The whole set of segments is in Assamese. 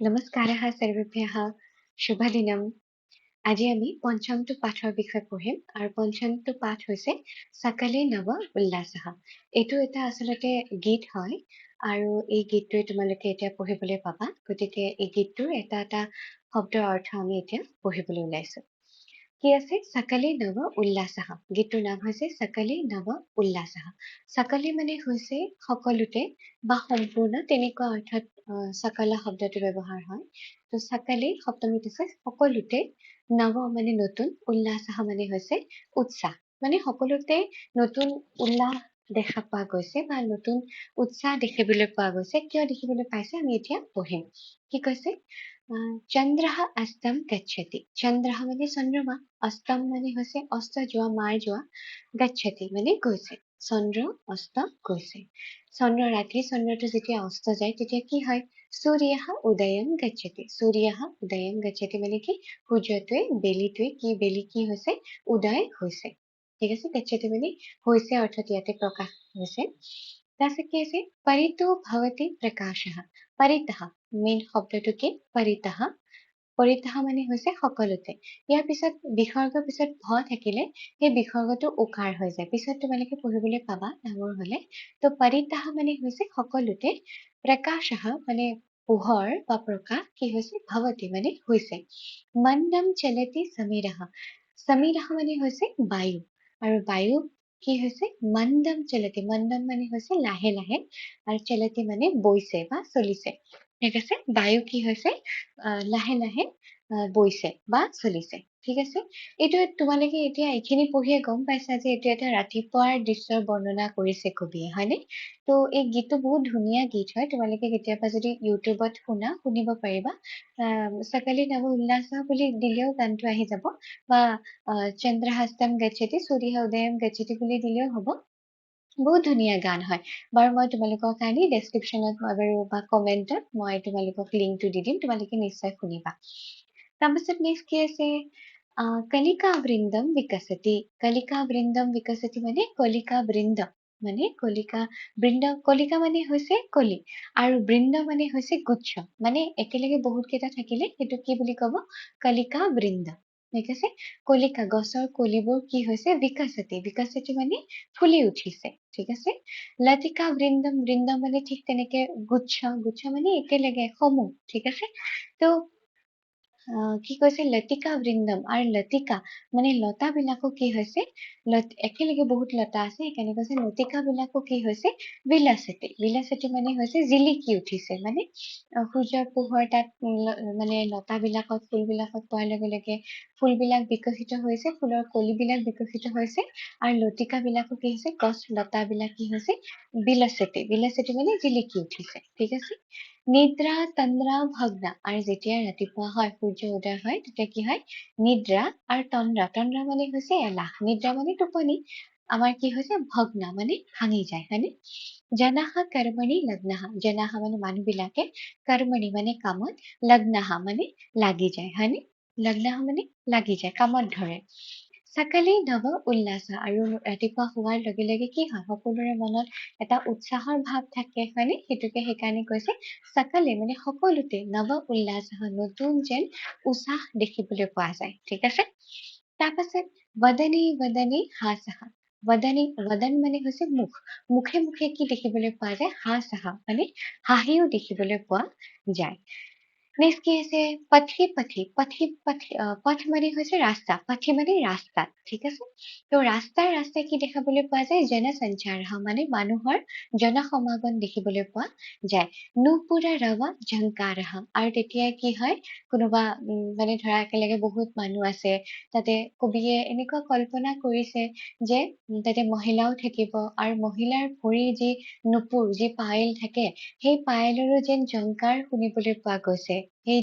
নমস্কাৰः सर्वेभ्यः শুভদিনম। আজি আমি পঞ্চমটো পাঠৰ বিষয়ে পঢ়িম আৰু পঞ্চমটো পাঠ হৈছে সকালে নৱ উল্লাসः। এইটো এটা আচলতে গীত হয় আৰু এই গীতটোৱে তোমালোকে এতিয়া পঢ়িবলৈ পাবা। গতিকে এই গীতটোৰ এটা এটা শব্দৰ অৰ্থ আমি এতিয়া পঢ়িবলৈ ওলাইছো। কি আছে সকালে নৱ উল্লাসः। গীতটোৰ নাম হৈছে সকালে নৱ উল্লাসः। সকালে মানে হৈছে সকলোতে বা সম্পূৰ্ণ তেনেকুৱা অৰ্থত সকালা শব্দটো ব্যৱহাৰ হয়। তো সকালে সপ্তমীত আছে সকলোতে, নৱ মানে নতুন, উল্লাসः মানে হৈছে উৎসাহ, মানে সকলোতে নতুন উল্লাস দেখা পোৱা গৈছে বা নতুন উৎসাহ দেখিবলৈ পোৱা গৈছে। কিয় দেখিবলৈ পাইছে আমি এতিয়া পঢ়িম। কি কৈছে? চন্দ্ৰः অস্তম গচ্ছতি। চন্দ্ৰः মানে চন্দ্ৰমা, অস্তম মানে হৈছে অস্ত যোৱা, মাৰ যোৱা, গচ্ছতি মানে গৈছে। চন্দ্ৰ অস্ত গৈছে। ৰাতি চন্দ্ৰটো যেতিয়া অস্ত যায় তেতিয়া কি হয়? সূৰ্যः উদয়ম গচ্ছতি। সূৰ্যः উদয়ম গচ্ছতি মানে কি? সূৰ্যটোৱে বেলি কি হৈছে? উদয় হৈছে। ঠিক আছে, গচ্ছতি মানে হৈছে অৰ্থত ইয়াতে প্ৰকাশ হৈছে। তাৰপিছত কি আছে? পৰিতো ভৱতি প্ৰকাশः। পৰিতঃ মেইন শব্দটো কি? পৰিতঃ। পৰিতঃ মানে হৈছে সকলোতে। ইয়াৰ পিছত বিসৰ্গৰ পিছত ভ থাকিলে সেই বিসৰ্গটো উকাৰ হৈ যায়। পিছত তোমালোকে পঢ়িবলৈ পাবা ডাঙৰ হলে। তো পৰিতঃ মানে হৈছে সকলোতে, প্ৰকাশः মানে পোহৰ বা প্ৰকাশ কি হৈছে? ভৱতি মানে হৈছে। মন্দম চলতি সমীৰः। সমীৰः মানে হৈছে বায়ু, আৰু বায়ু কি হৈছে? মন্দম চলতি। মন্দম মানে হৈছে লাহে লাহে, আৰু চলতি মানে বৈছে বা চলিছে। ঠিক আছে, বায়ু কি হৈছে? লাহে লাহে বৈছে বা চলিছে। ঠিক আছে, এইটো তোমালোকে এতিয়া এইখিনি পঢ়িয়ে গম পাইছা যে এইটো এটা ৰাতিপুৱাৰ দৃশ্যৰ বৰ্ণনা কৰিছে কবিয়ে, হয়নে? তো এই গীতটো বহুত ধুনীয়া গীত হয়। তোমালোকে কেতিয়াবা যদি ইউটিউবত শুনিব পাৰিবা। সকালে নৱ উল্লাসः বুলি দিলেও গানটো আহি যাব, বা চন্দ্ৰহাস্তম গচ্ছতি, সূৰ্য উদয়ম গচ্ছতি বুলি দিলেও হ'ব। বহুত ধুনীয়া গান হয়। বাৰু মই তোমালোকৰ কাৰণে ডেছক্ৰিপশ্যনত বা কমেণ্টত মই তোমালোকক লিংকটো দি দিম, তোমালোকে নিশ্চয় শুনিবা। তাৰপিছত নেক্সট কি আছে? কলিকা বৃন্দম বিকশতি। কলিকা বৃন্দম বিকশতি মানে কলিকা বৃন্দ, মানে কলিকা বৃন্দ। কলিকা মানে হৈছে কলি, আৰু বৃন্দ মানে হৈছে গুচ্ছ, মানে একেলগে বহুত কেইটা থাকিলে সেইটো কি বুলি কব? কলিকা বৃন্দ। ঠিক আছে, কলিকা গছৰ কলিবোৰ কি হৈছে? বিকশতি। বিকশতি মানে ফুলি উঠিছে। ঠিক আছে, লতিকা বৃন্দম। বৃন্দম মানে ঠিক তেনেকে গুচ্ছ, গুচ্ছ মানে একেলগে সমূহ। ঠিক আছে, তো কি কৈছে? লতিকা বৃন্দম। আৰু লতিকা মানে লতা বিলাকো কি হৈছে? একেলগে বহুত লতা আছে, সেইকাৰণে কৈছে লতিকা বিলাকো কি হৈছে? বিলাসিতি। বিলাসিতি মানে হৈছে জিলিকি উঠিছে, মানে সূৰ্যৰ পোহৰ তাত মানে লতা বিলাকত, ফুল বিলাকত পোৱাৰ লগে লগে ফুলবিলাক বিকশিত হৈছে, ফুলৰ কলিবিলাক বিকশিত হৈছে, আৰু লতিকা বিলাকো কি হৈছে? গছ লতা বিলাক কি হৈছে? বিলাসিতি। বিলাসিতি মানে জিলিকি উঠিছে। ঠিক আছে, নিদ্ৰা তন্দ্ৰা ভগ্না। আৰু যেতিয়া ৰাতিপুৱা হয়, সূৰ্য উদয় হয়, তেতিয়া কি হয়? নিদ্ৰা। আৰু তন্দ্ৰা, তন্দ্ৰা মানে হৈছে এলাহ, নিদ্ৰা মানে টোপনি, আমাৰ কি হৈছে? ভগ্না মানে ভাঙি যায়, হয়নে? জনাহা কৰ্মণি লগ্নাহা। জনাহা মানে মানুহ বিলাকে, কৰ্মণি মানে কামত, লগ্নাহা মানে লাগি যায়, হয়নে? লগ্নাহা মানে লাগি যায়, কামত ধৰে। সকালে নৱ উল্লাসः। আৰু ৰাতিপুৱা হোৱাৰ লগে লগে কি হয়? সকলোৰে মনত এটা উৎসাহৰ ভাৱ থাকে, হয়নে? সেইটোকে সেইকাৰণে কৈছে সকালে মানে সকলোতে, নৱ উল্লাসः নতুন যেন উৎসাহ দেখিবলৈ পোৱা যায়। ঠিক আছে, তাৰ পাছত বদনে বদনে হাসः। বদন মানে হৈছে মুখ, মুখে মুখে কি দেখিবলৈ পোৱা যায়? হাসः মানে হাঁহিও দেখিবলৈ পোৱা যায়। নেক্সট কি আছে? পথি পথি। পথ মানে হৈছে ৰাস্তা, পথি মানে ৰাস্তাত। ঠিক আছে, তো ৰাস্তাই কি দেখাবলৈ পোৱা যায়? জনসঞ্চাৰ মানে মানুহৰ জনসমাগম দেখিবলৈ পোৱা যায়। নুপুৰা ৰৱা ঝংকাৰঃ। আৰু তেতিয়া কি হয়? কোনোবা মানে ধৰা একেলগে বহুত মানুহ আছে, তাতে কবিয়ে এনেকুৱা কল্পনা কৰিছে যে তাতে মহিলাও থাকিব, আৰু মহিলাৰ ভৰিৰ যি নুপুৰ, যি পায়েল থাকে, সেই পায়েলৰো যেন ঝংকাৰ শুনিবলৈ পোৱা গৈছে সেই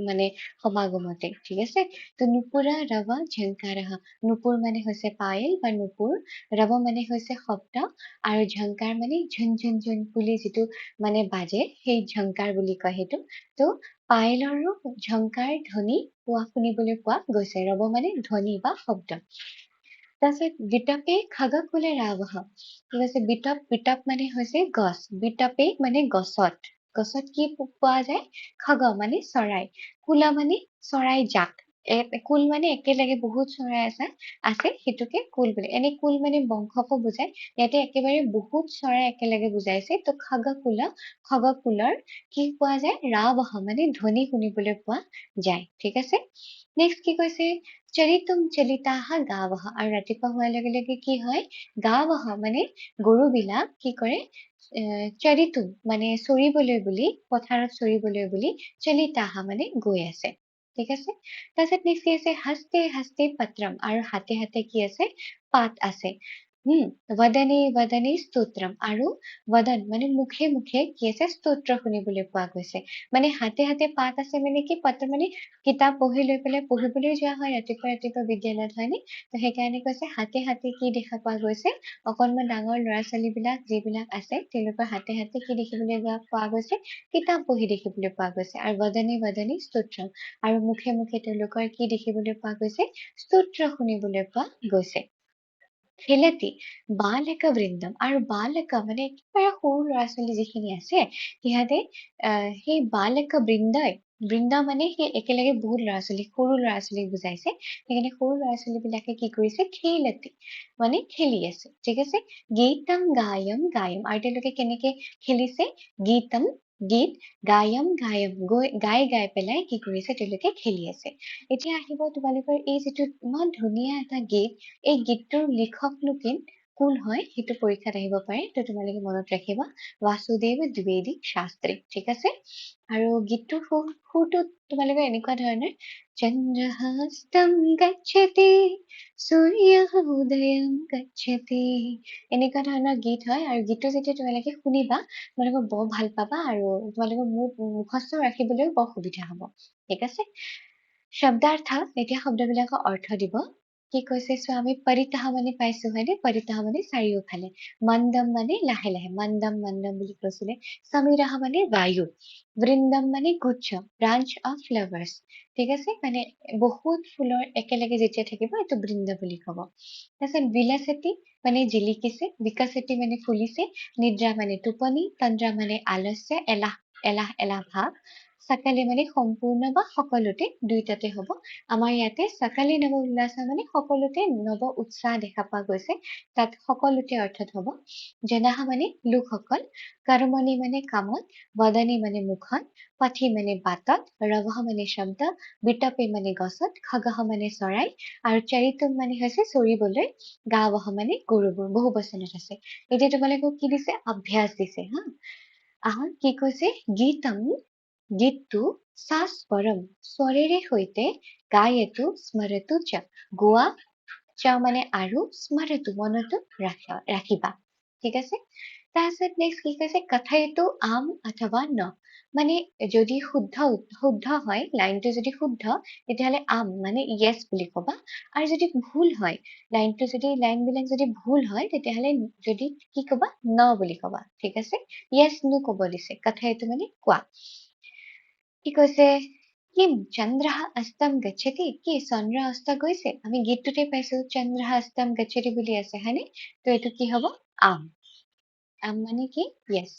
মানে সমাগমতে। ঠিক আছে, তো নুপুৰা ৰৱা ঝংকাৰঃ। নুপুৰ মানে হৈছে পায়েল বা নুপুৰ, ৰৱ মানে হৈছে শব্দ, আৰু ঝংকাৰ মানে ঝুন ঝুন ঝুন বুলি যিটো মানে বাজে, সেই ঝংকাৰ বুলি কয় সেইটো। তো পায়েলৰো ঝংকাৰ ধ্বনি শুনিবলৈ পোৱা গৈছে। ৰৱ মানে ধ্বনি বা শব্দ। তাৰপিছত বিতপে খগকুলে ৰাৱঃ। ঠিক আছে, বিতপ মানে হৈছে গছ, বিতপে মানে গছত, গছত কি পোৱা যায়? খগ মানে চৰাই, কুল মানে চৰাই জাক। কুল মানে একেলগে বহুত চৰাই আছে সেইটোকে কুল বোলে। এনে কুল মানে বংশকো বুজায়, ইয়াতে একেবাৰে বহুত চৰাই একেলগে বুজাইছে। তো খগকুলৰ কি পোৱা যায়? ৰাৱহ মানে ধ্বনি শুনিবলৈ পোৱা যায়। ঠিক আছে, নেক্সট কি কৈছে? চৰিতুম চলিতাহা গাৱহ। আৰু ৰাতিপুৱা হোৱাৰ লগে লগে কি হয়? গাৱহ মানে গৰুবিলাক কি কৰে? চৰিতুম মানে চৰিবলৈ বুলি, পথাৰত চৰিবলৈ বুলি, চলিতাহা মানে গৈ আছে। ঠিক আছে, তাৰপিছত নেক্সট কি আছে? হাস্তে হাস্তে পত্ৰম। আৰু হাতে হাতে কি আছে? পাত আছে। বদনে বদনে স্তোত্ৰম। আৰু বদন মানে মুখে মুখে কি আছে? স্তোত্ৰ শুনিবলৈ পোৱা গৈছে। মানে হাতে হাতে পাত আছে মানে কি? পত্ৰ মানে কিতাপ বহি লৈ পেলাই পঢ়িবলৈ যোৱা হয় ৰাতিপুৱা ৰাতিপুৱা বিদ্যালয়ত, হয়নে? তো সেইকাৰণে কৈছে হাতে হাতে কি দেখা পোৱা গৈছে? অকনমান ডাঙৰ ল'ৰা ছোৱালী বিলাক যিবিলাক আছে তেওঁলোকৰ হাতে হাতে কি দেখিবলৈ পোৱা গৈছে? কিতাপ বহি দেখিবলৈ পোৱা গৈছে। আৰু বদনে বদনে স্তোত্ৰম। আৰু মুখে মুখে তেওঁলোকৰ কি দেখিবলৈ পোৱা গৈছে? স্তোত্ৰ শুনিবলৈ পোৱা গৈছে। খেলতি বালকা বৃন্দম। আৰু বালকা মানে একেবাৰে সৰু ল'ৰা ছোৱালী যিখিনি আছে সিহঁতে সেই বালকা বৃন্দ মানে সেই একেলগে বহুত ল'ৰা ছোৱালী, সৰু ল'ৰা ছোৱালীক বুজাইছে। সেইকাৰণে সৰু ল'ৰা ছোৱালী বিলাকে কি কৰিছে? খেলতি মানে খেলি আছে। ঠিক আছে, গীতম গায়ম গায়ম। আৰু তেওঁলোকে কেনেকে খেলিছে? গীতম গীত, গায়ম গায়ম গাই গাই পেলাই কি কৰিছে? তেওঁলোকে খেলি আছে। এতিয়া আহিব তোমালোকৰ এই যিটো ইমান ধুনীয়া এটা গীত, এই গীতটোৰ লিখকনো কোন হয় সেইটো পৰীক্ষাত আহিব পাৰে। তো তোমালোকে মনত ৰাখিবা, বাসুদেৱ দ্বিবেদী শাস্ত্ৰী। ঠিক আছে, আৰু গীতটোৰ সুৰটো তোমালোকৰ এনেকুৱা ধৰণৰ, চন্দ্ৰহাস্তম গচ্ছতি সূৰ্যঃ উদয়ম গচ্ছতি, এনেকুৱা ধৰণৰ গীত হয়। আৰু গীতটো যেতিয়া তোমালোকে শুনিবা তোমালোকে বৰ ভাল পাবা, আৰু তোমালোকৰ মুখস্থ ৰাখিবলৈও বৰ সুবিধা হব। ঠিক আছে, শব্দাৰ্থ, এতিয়া শব্দবিলাকৰ অৰ্থ দিব। কি কৈছে চোৱা, আমি পৰিতাহ মানে পাইছো হয়নে? পৰিতাহ মানে চাৰিওফালে, মন্দম মানে লাহে লাহে, মন্দম মন্দম বুলি কৈছিলে। সমীৰাহ মানে বায়ু, বৃন্দম মানে গুচ্ছ, ব্ৰাঞ্চ অফ ফ্লাৱাৰ্ছ। ঠিক আছে, মানে বহুত ফুলৰ একেলগে যেতিয়া থাকিব এইটো বৃন্দ বুলি কব। তাৰপিছত বিলাসতি মানে জিলিকিছে, বিকাশতি মানে ফুলিছে, নিদ্ৰা মানে টোপনি, তন্দ্ৰা মানে আলস্য, এলাহ এলাহ এলাহ ভাৱ, সকালে মানে সম্পূৰ্ণ বা সকলোতে, দুইটাতে হব। আমাৰ ইয়াতে সকালে নৱ উল্লাস মানে সকলোতে নৱ উৎসাহ দেখা পোৱা গৈছে, তাত সকলোতে অৰ্থাৎ হব। জনাহা মানে লোকসকল, কৰ্মণি মানে কামত, বদনি মানে মুখত, পাঠি মানে বাটত, ৰৱহ মানে শব্দ, বিতপে মানে গছত, খগহ মানে চৰাই, আৰু চৰিতুম মানে হৈছে চৰিবলৈ, গাৱহ মানে গৰুবোৰ, বহু বচনত আছে। এতিয়া তোমালোকক কি দিছে? অভ্যাস দিছে হা। আহা কি কৈছে? গীতম গীতটো স্বৰম স্বৰেৰে সৈতে, গায়েতো স্মৰতো চ, গোৱা চ মানে আৰু, স্মৰতো মনতো ৰাখিবা। ঠিক আছে, তাৰপিছত নেক্সট কি কৈছে? কথাইতো আম অথবা ন, মানে যদি শুদ্ধ হয়, লাইনটো যদি শুদ্ধ তেতিয়াহ'লে আম মানে য়েছ বুলি কবা। আৰু যদি ভুল হয়, লাইন বিলাক যদি ভুল হয় তেতিয়াহ'লে যদি কি কবা? ন বুলি কবা। ঠিক আছে, য়েছ নো কব দিছে, কথাইতো মানে কোৱা। কি কৈছে? কিম চন্দ্ৰঃ অস্তম গচ্ছতি, কি চন্দ্ৰ অস্ত গৈছে? আমি গীতটোতে পাইছো চন্দ্ৰঃ অস্তম গচ্ছতি বুলি আছে হয়নে? তো এইটো কি হব? আম। আম মানে কি? য়েছ।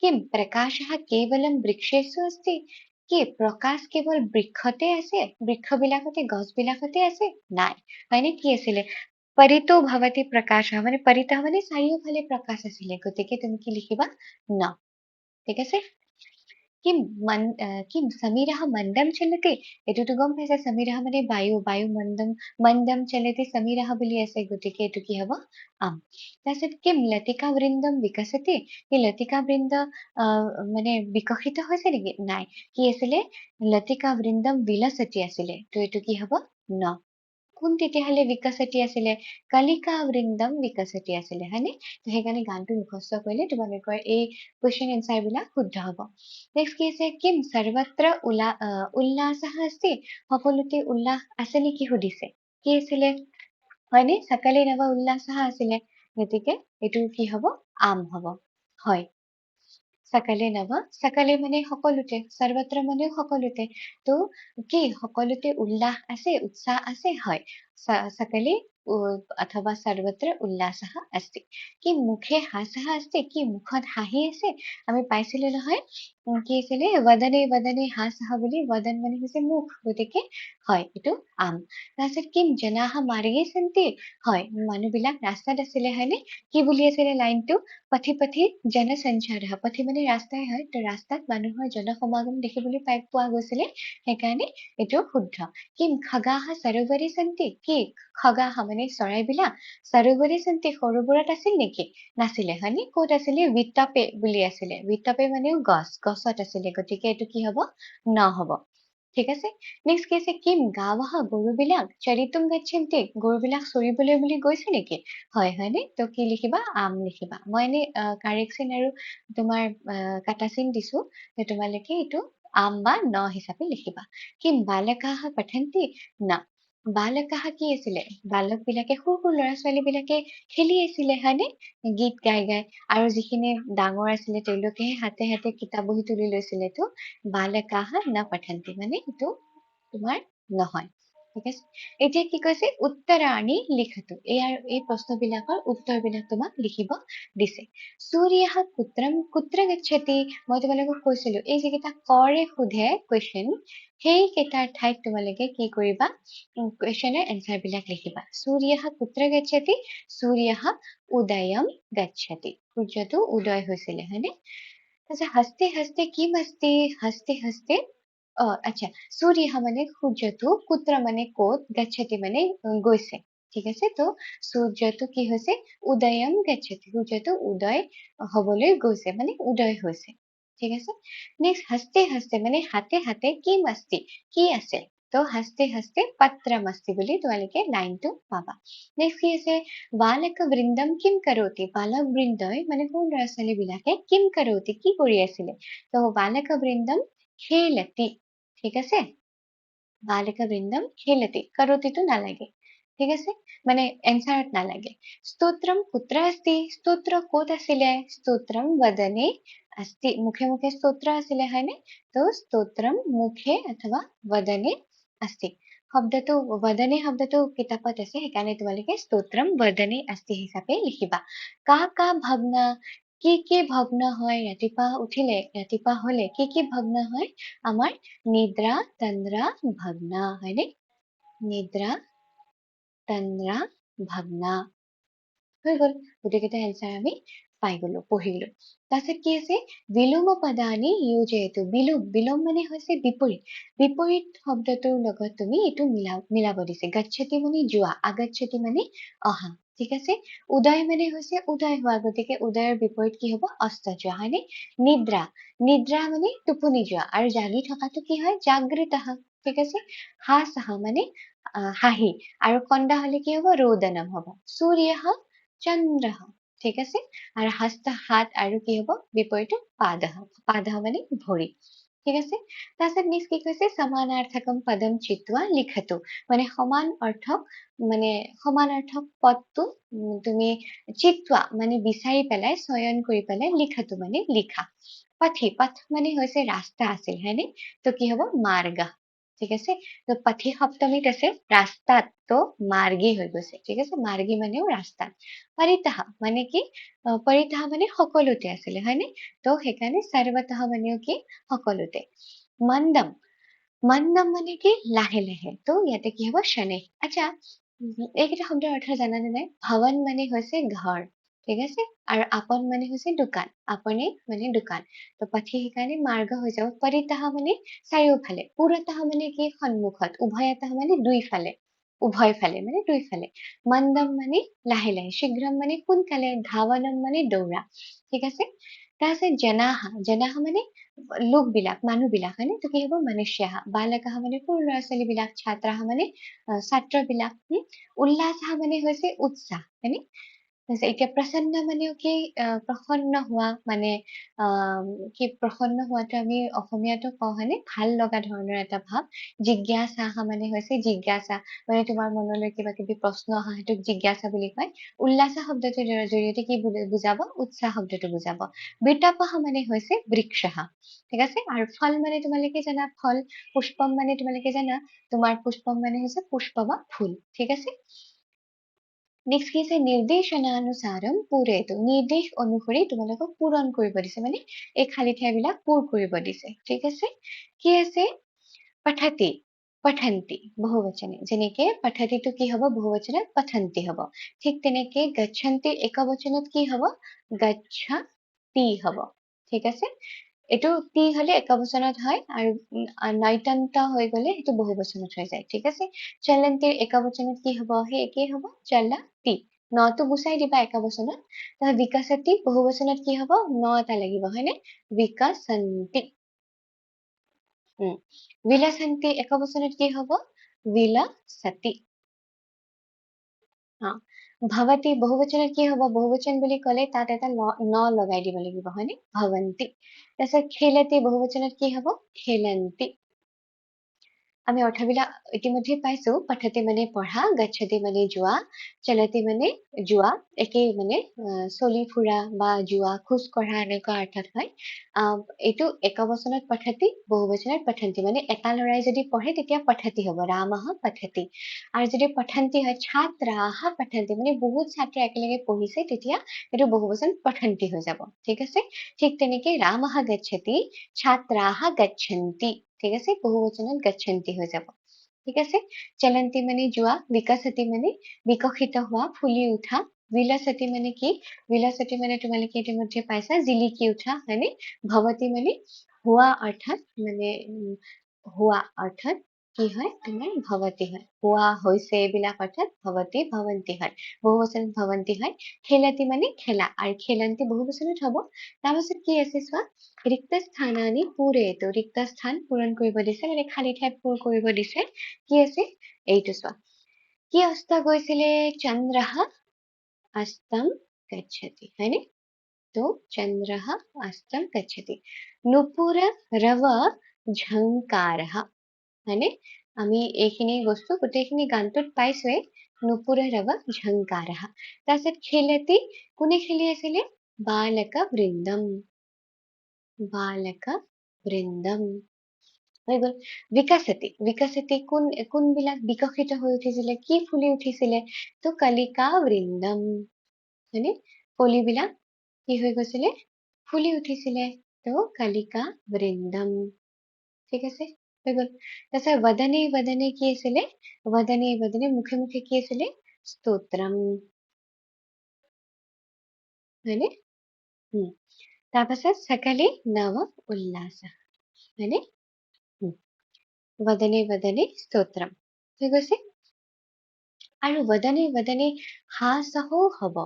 কিম প্ৰকাশঃ কেৱলম বৃক্ষেষু अस्ति, কি প্ৰকাশ কেৱল বৃক্ষতে আছে? বৃক্ষ বিলাকতে, গছ বিলাকতে আছে? নাই, হয়নে? কি আছিলে? পৰিতো ভৱতি প্ৰকাশঃ, মানে পৰিতঃ মানে চাৰিওফালে প্ৰকাশ আছিলে, গতিকে তুমি কি লিখিবা? ন। ঠিক আছে, কিম সমীৰः মন্দম চলতে, এইটোতো গম পাইছা, সমীৰः মানে বায়ু মন্দম চলতে সমীৰः বুলি আছে, গতিকে এইটো কি হব? আম। তাৰপিছত কিম লতিকা বৃন্দম বিকশতে, এই লতিকা বৃন্দ মানে বিকশিত হৈছে নেকি? নাই, কি আছিলে? লতিকা বৃন্দম বিলসতি আছিলে, তো এইটো কি হব? ন। কোন তেতিয়াহলে বিকশতি আছিলে? কলিকা বৃন্দম বিকশতি আছিলে, হয়নে? তো সেইকাৰণে গানটো মুখস্থ কৰিলে তোমালোকৰ এই কুৱেশ্যন এনচাৰ বিলাক শুদ্ধ হব। নেক্সট কি আছে? কিম সৰ্বত্ৰ উল্লাসঃ अस्ति, সকলোতে উল্লাস আছে নেকি সুধিছে। কি আছিলে? হয়নে? সকালে নৱ উল্লাসঃ আছিলে, গতিকে এইটো কি হব? আম হব। হয়, সকালে নৱ, সকালে মানে সকলোতে, সৰ্বত্ৰ মানে সকলোতে, তো কি সকলোতে উল্লাস আছে, উৎসাহ আছে? হয়, সকালে অথবা সৰ্বত্ৰ উল্লাসঃ अस्ति। কি মুখে হাসঃ अस्ति, কি মুখত হাঁহি আছে? আমি পাইছিলো নহয় কি আছিলে ৱদনে ৱদনে হাসহ বুলি ৱদন মানে হৈছে মুখ গতিকে হয় এইটো আম তাৰপিছত কিম জনাহ মাৰ্গে সন্তি হয় মানুহবিলাক ৰাস্তাত আছিলে হয়নে কি বুলি আছিলে লাইনটো পথি পথি জনসঞ্চাৰঃ পথি মানে ৰাস্তাই হয় তো ৰাস্তাত মানুহৰ জনসমাগম দেখিবলৈ পোৱা গৈছিলে সেইকাৰণে এইটো শুদ্ধ কিম খগাহ সৰোবৰে সন্তি কি খগাহ মানে চৰাইবিলাক সৰোবৰে সন্তি সৰোবৰত আছিল নেকি নাছিলে হয়নে ক'ত আছিলে বিত্তপে বুলি আছিলে বিত্তপে মানেও গছত আছিলে গতিকে এইটো কি হ'ব নহ'ব ঠিক আছে নেক্সট কি আছে কিম গাৱাহ গৰুবিলাক চৰিতুম গচ্ছন্তি গৰুবিলাক চৰিবলৈ বুলি গৈছে নেকি হয় হয়নে তো কি লিখিবা আম লিখিবা মই এনে কাৰেকশ্যন আৰু তোমাৰ কাটা চিন দিছো তোমালোকে এইটো আম বা ন হিচাপে লিখিবা কিম বালকাহ পঠন্তি না বালকাহ কি আছিলে বালক বিলাকে সৰু ল'ৰা ছোৱালী বিলাকে খেলি আছিলে হয়নে গীত গাই গাই আৰু যিখিনি ডাঙৰ আছিলে তেওঁলোকে হাতে হাতে কিতাপ বহি তুলি লৈছিলে তো বালকাহ না পঠন্তি মানে এইটো তোমাৰ নহয় ঠিক আছে এতিয়া কি কৈছে উত্তৰাণী লিখাটো এই প্ৰশ্নবিলাকৰ উত্তৰবিলাক তোমাক লিখিব দিছে সূৰ্যঃ কুত্ৰ গচ্ছতি মই তোমালোকক কৈছিলো এই যিকেইটা কৰে সোধে কুৱেশ্যন সেইকেইটাৰ ঠাইত তোমালোকে কি কৰিবা কুৱেশ্যনৰ এনচাৰ বিলাক লিখিবা সূৰ্যঃ কুত্ৰ গচ্ছতি সূৰ্যঃ উদয়ম গচ্ছতি সূৰ্যটো উদয় হৈছিলে হয়নে তাৰপিছত হস্তে হস্তে কিম হস্তি হস্তে হস্তে আচ্ছা সূৰ্য মানে সূৰ্যটো কুত্ৰ মানে ক'ত গচ্ছতি মানে গৈছে ঠিক আছে তো সূৰ্যটো কি হৈছে উদয়ম গচ্ছতি সূৰ্যটো উদয় হবলৈ গৈছে মানে উদয় হৈছে ঠিক আছে নেক্সট হস্তে হস্তে মানে হাতে হাতে কিম আস্তি কি আছে তো হস্তে হস্তে পত্ৰম আস্তি বুলি তোমালোকে লাইনটো পাবা নেক্সট কি আছে বালক বৃন্দম কিম কৰোতি বালক বৃন্দই মানে সৰু ল'ৰা ছোৱালী বিলাকে কিম কৰোতি কি কৰি আছিলে তো বালক বৃন্দম খেলতি ঠিক আছে বালিকা বৃন্দম খেলতি কৰোতিটো নালাগে ঠিক আছে মানে এনচাৰত নালাগে স্তোত্ৰম কুত্ৰ আস্তি স্তোত্ৰ ক'ত আছিলে স্তোত্ৰম বদনে আস্তি মুখে মুখে স্তোত্ৰ আছিলে হয়নে তো স্তোত্ৰম মুখে অথবা বদনে আস্তি শব্দটো বদনে শব্দটো কিতাপত আছে সেইকাৰণে তোমালোকে স্তোত্ৰম বদনে আস্তি হিচাপে লিখিবা কা ভগ্ন কি ভগ্ন হয় ৰাতিপুৱা উঠিলে ৰাতিপুৱা হলে কি ভগ্ন হয় আমাৰ নিদ্ৰা তন্দ্ৰা ভগ্না হয়নে নিদ্ৰা তন্দ্ৰা ভগ্না হৈ গল গোটেইকেইটা এনচাৰ আমি পাই গলো পঢ়িলো তাৰপিছত কি আছে বিলোম পদানি ইউজেটো বিলোম মানে হৈছে বিপৰীত শব্দটোৰ লগত তুমি এইটো মিলাব দিছে গচ্ছতি মানে যোৱা আগচ্ছতি মানে অহা ঠিক আছে উদয় মানে হৈছে উদয় হোৱা গতিকে উদয়ৰ বিপৰীত কি হব অস্ত যোৱা হয়নে নিদ্ৰা মানে টোপনি যোৱা আৰু জাগি থকাটো কি হয় জাগ্ৰত ঠিক আছে হাসহ মানে হাঁহি আৰু কন্দা হলে কি হব ৰোদনম হব সূৰ্য চন্দ্ৰ ঠিক আছে আৰু হস্ত হাত আৰু কি হব বিপৰীতে পাদহ মানে ভৰি ঠিক আছে তাৰপিছত নেক্সট কি কৈছে সমানাৰ্থকম পদম চিত্ৱা লিখতো মানে সমান অৰ্থক পদটো তুমি চিত্ৱা মানে বিচাৰি পেলাই চয়ন কৰি পেলাই লিখাটো মানে লিখা পথ মানে হৈছে ৰাস্তা আছিল হয়নে তো কি হব মাৰ্গ ঠিক আছে তো পথি সপ্তমীত আছে ৰাস্তাত তো মাৰ্গী হৈ গৈছে ঠিক আছে মাৰ্গী মানেও ৰাস্তাত পৰিতাহ মানে কি পৰিতাহ মানে সকলোতে আছিলে হয়নে তো সেইকাৰণে সৰ্বতঃ মানেও কি সকলোতে মন্দম মানে কি লাহে লাহে তো ইয়াতে কি হব শনি আচ্ছা এইকেইটা শব্দৰ অৰ্থ জানানে নাই ভৱন মানে হৈছে ঘৰ ঠিক আছে আৰু আপন মানে হৈছে দোকান আপনে মানে দোকান তো পথি সেইকাৰণে মাৰ্গ হৈ যাব পৰিতাহ মানে চাৰিওফালে পুৰতাহ মানে কি সন্মুখত উভয়তঃ মানে উভয় ফালে মানে দুইফালে মন্দম মানে লাহে লাহে শীঘ্ৰম মানে সোনকালে ধাৱনম মানে দৌৰা ঠিক আছে তাৰপিছত জনাহা মানে লোকবিলাক মানুহবিলাক হয়নে তো কি হব মনুষ্যাহ বালকাহ মানে সৰু ল'ৰা ছোৱালী বিলাক ছাত্ৰাহ মানে ছাত্ৰবিলাক উল্লাসাহ মানে হৈছে উৎসাহ হয়নে এতিয়া প্ৰসন্ন মানেও কি প্ৰসন্ন হোৱা মানে কি প্ৰসন্ন হোৱাটো আমি অসমীয়াতো কওঁ হয়নে ভাল লগা ধৰণৰ এটা ভাৱ জিজ্ঞাসা মানে হৈছে জিজ্ঞাসা মানে তোমাৰ মনলৈ কিবা কিবি প্ৰশ্ন অহা সেইটোক জিজ্ঞাসা বুলি কয় উল্লাসা শব্দটোৰ জৰিয়তে কি বুজাব উৎসাহ শব্দটো বুজাব বিতাপহ মানে হৈছে বৃক্ষহ ঠিক আছে আৰু ফল মানে তোমালোকে জানা ফল পুষ্পম মানে তোমালোকে জানা তোমাৰ পুষ্পম মানে হৈছে পুষ্প বা ফুল ঠিক আছে নেক্সট কি আছে নিৰ্দেশনানুসাৰম পুৰেতো নিৰ্দেশ অনুসৰি তোমালোকক পূৰণ কৰিব দিছে মানে এই খালী ঠাইবিলাক পূৰ কৰিব দিছে ঠিক আছে কি আছে পঠতি পঠন্তি বহুবচনে যেনেকে পঠতিটো কি হ'ব বহুবচনত পঠন্তি হ'ব ঠিক তেনেকে গচ্ছন্তি একবচনত কি হ'ব গচ্ছতি হ'ব ঠিক আছে এইটো টি হলে একবচনত হয় আৰু নৈতন্ত হৈ গলে সেইটো বহুবচনত হৈ যায় ঠিক আছে চলন্তিৰ একবচনত কি হ'ব সেই একেই হ'ব চলতি নটো গুচাই দিবা একবচনত তাৰ বিকাশতি বহুবচনত কি হ'ব ন এটা লাগিব হয়নে বিকাশন্তি বিলাসন্তি একবচনত কি হ'ব বিলাসতি ভৱতি বহুবচনত কি হ'ব বহুবচন বুলি ক'লে তাত এটা ন লগাই দিব লাগিব হয়নে ভৱন্তি তাৰপিছত খেলতি বহুবচনত কি হ'ব খেলন্তি আমি অৰ্থবিলাক ইতিমধ্যে পাইছো পঠতি মানে পঢ়া গচ্ছতি মানে যোৱা চলতি মানে যোৱা একেই মানে চলি ফুৰা বা যোৱা খোজ কঢ়া এনেকুৱা অৰ্থত হয় এইটো একবচনত পঠতি বহুবচনত পঠন্তি মানে এটা লৰাই যদি পঢ়ে তেতিয়া পঠতি হ'ব ৰামঃ পঠতি আৰু যদি পঠন্তি হয় ছাত্ৰাঃ পঠন্তি মানে বহুত ছাত্ৰ একেলগে পঢ়িছে তেতিয়া এইটো বহুবচন পঠন্তি হৈ যাব ঠিক আছে ঠিক তেনেকে ৰামঃ গচ্ছতি ছাত্ৰাঃ গচ্ছন্তি ঠিক আছে বহুবচনত গচ্ছন্তি হৈ যাব ঠিক আছে চলন্তি মানে যোৱা বিকাশতি মানে বিকশিত হোৱা ফুলি উঠা বিলাসতি মানে কি বিলাসতি মানে তোমালোকে ইতিমধ্যে পাইছা জিলিকি উঠা হয়নে ভৱতি মানে হোৱা অৰ্থাৎ মানে হোৱা অৰ্থাৎ কি হয় তোমাৰ ভৱতি হয় হোৱা হৈছে এইবিলাক অৰ্থাৎ ভৱতি ভৱন্তি হয় বহুবচনত ভৱন্তি হয় খেলতি মানে খেলা আৰু খেলন্তি বহুবচনত হ'ব তাৰপাছত কি আছে চোৱা ৰিক্ত স্থানানি পুৰেতো ৰিক্ত স্থান পূৰণ কৰিব দিছে মানে খালী ঠাই পূৰ কৰিব দিছে কি আছে এইটো চোৱা কি অস্ত গৈছিলে চন্দ্ৰঃ অস্তম গচ্ছতি হয়নে তো চন্দ্ৰঃ অস্তম গচ্ছতি নুপুৰ ৰৱ ঝংকাৰঃ হয়নে আমি এইখিনি বস্তু গোটেইখিনি গানটোত পাইছোৱে নুপুৰ ৰৱ ঝংকাৰঃ তাৰপিছত খেলতি কোনে খেলি আছিলে বালক বৃন্দম বালক বৃন্দম হৈ গল বিকাশতি বিকাশতি কোনবিলাক বিকশিত হৈ উঠিছিলে কি ফুলি উঠিছিলে তো কলিকা বৃন্দম হয়নে কলিবিলাক কি হৈ গৈছিলে ফুলি উঠিছিলে তো কলিকা বৃন্দম ঠিক আছে হৈ গল তাৰপিছত বদনে বদনে কি আছিলে বদনে বদনে মুখে মুখে কি আছিলে স্তোত্ৰম হয়নে তাৰপাছত সকালে নৱ উল্লাস হয়নে वदने वदने स्तोत्रम হৈ গৈছে আৰু वदने वदने হাসহও হ'ব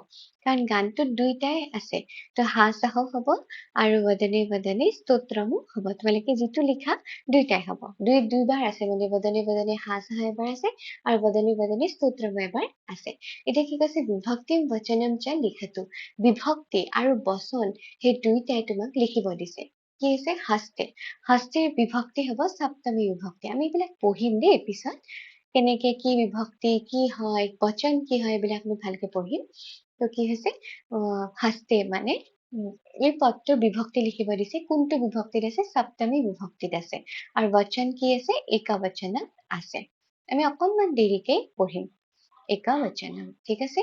কাৰণ গানটোত দুইটাই আছে তো হাসহও হ'ব আৰু वदने वदने স্তোত্ৰমো হ'ব তোমালোকে যিটো লিখা দুইটাই হ'ব দুইবাৰ আছে মানে वदने वदने হাসহ এবাৰ আছে আৰু वदने वदने স্তোত্ৰম এবাৰ আছে এতিয়া কি কৈছে বিভক্তিম বচনম চ লিখতো বিভক্তি আৰু বচন সেই দুইটাই তোমাক লিখিব দিছে কি আছে হস্তে হস্তেৰ বিভক্তি হ'ব সপ্তমী বিভক্তি আমি এইবিলাক পঢ়িম দেই পিছত কেনেকে কি বিভক্তি কি হয় বচন কি হয় এইবিলাক আমি ভালকে পঢ়িম তো কি হৈছে হস্তে মানে এই পদটো বিভক্তি লিখিব দিছে কোনটো বিভক্তিত আছে সপ্তমী বিভক্তিত আছে আৰু বচন কি আছে একবচনত আছে আমি অকনমান দেৰিকে পঢ়িম একবচনম ঠিক আছে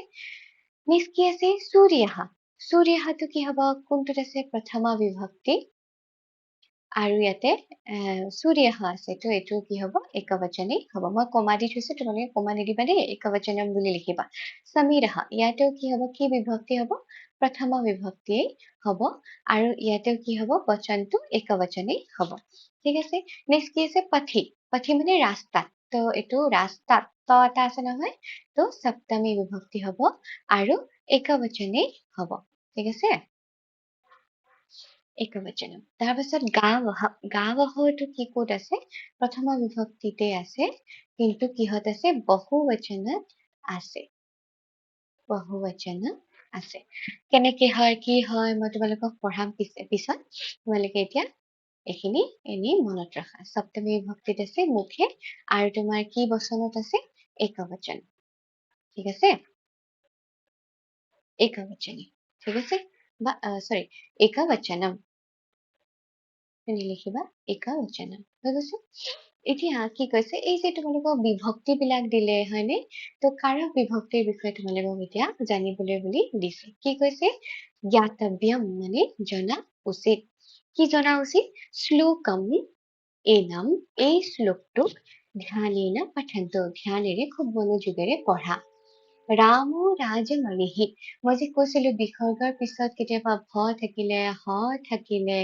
নেক্সট কি আছে সূৰ্যঃ সূৰ্যটো কি হ'ব কোনটোত আছে প্ৰথমা বিভক্তি আৰু ইয়াতে সূৰ্যঃ আছে তো এইটো কি হ'ব একবচনেই হ'ব মই কমা দি থৈছো তোমালোকে কমা নিদিবা দেই একবচনম বুলি লিখিবা সমীৰঃ ইয়াতেও কি হ'ব কি বিভক্তি হ'ব প্ৰথমা বিভক্তি হ'ব আৰু ইয়াতেও কি হ'ব বচনটো একবচনেই হ'ব ঠিক আছে নেক্সট কি আছে পথি পথি মানে ৰাস্তা তো এইটো ৰাস্তা ত এটা আছে নহয় তো সপ্তমী বিভক্তি হ'ব আৰু একবচনেই হ'ব ঠিক আছে একবচনম তাৰপিছত গাৱঃ গাৱঃটো কি ক'ত আছে প্ৰথমা বিভক্তিতে আছে কিন্তু কিহত আছে বহুবচনত আছে বহুবচনত আছে কেনেকে হয় কি হয় মই তোমালোকক পঢ়াম পিছত তোমালোকে এতিয়া এইখিনি এনেই মনত ৰাখা সপ্তমী বিভক্তিত আছে মুখে আৰু তোমাৰ কি বচনত আছে একবচন ঠিক আছে একবচনী ঠিক আছে বা সৰি একবচনম লিখিবা একবচনম হৈ গৈছে এতিয়া কি কৈছে এই যে তোমালোকক বিভক্তি বিলাক দিলে হয়নে, তো কাৰক বিভক্তিৰ বিষয়ে তোমালোকক এতিয়া জানিবলৈ বুলি দিছে। কি কৈছে জ্ঞাতব্যম মানে জনা উচিত। কি জনা উচিত? শ্লোকম এনাম এই শ্লোকটোক ধ্যানেনা পঠন্তু ধ্যানেৰে খুব মনোযোগেৰে পঢ়া। ৰাম ৰাজমণিহি মই যে কৈছিলো বিসৰ্গৰ পিছত কেতিয়াবা ভ থাকিলে হ থাকিলে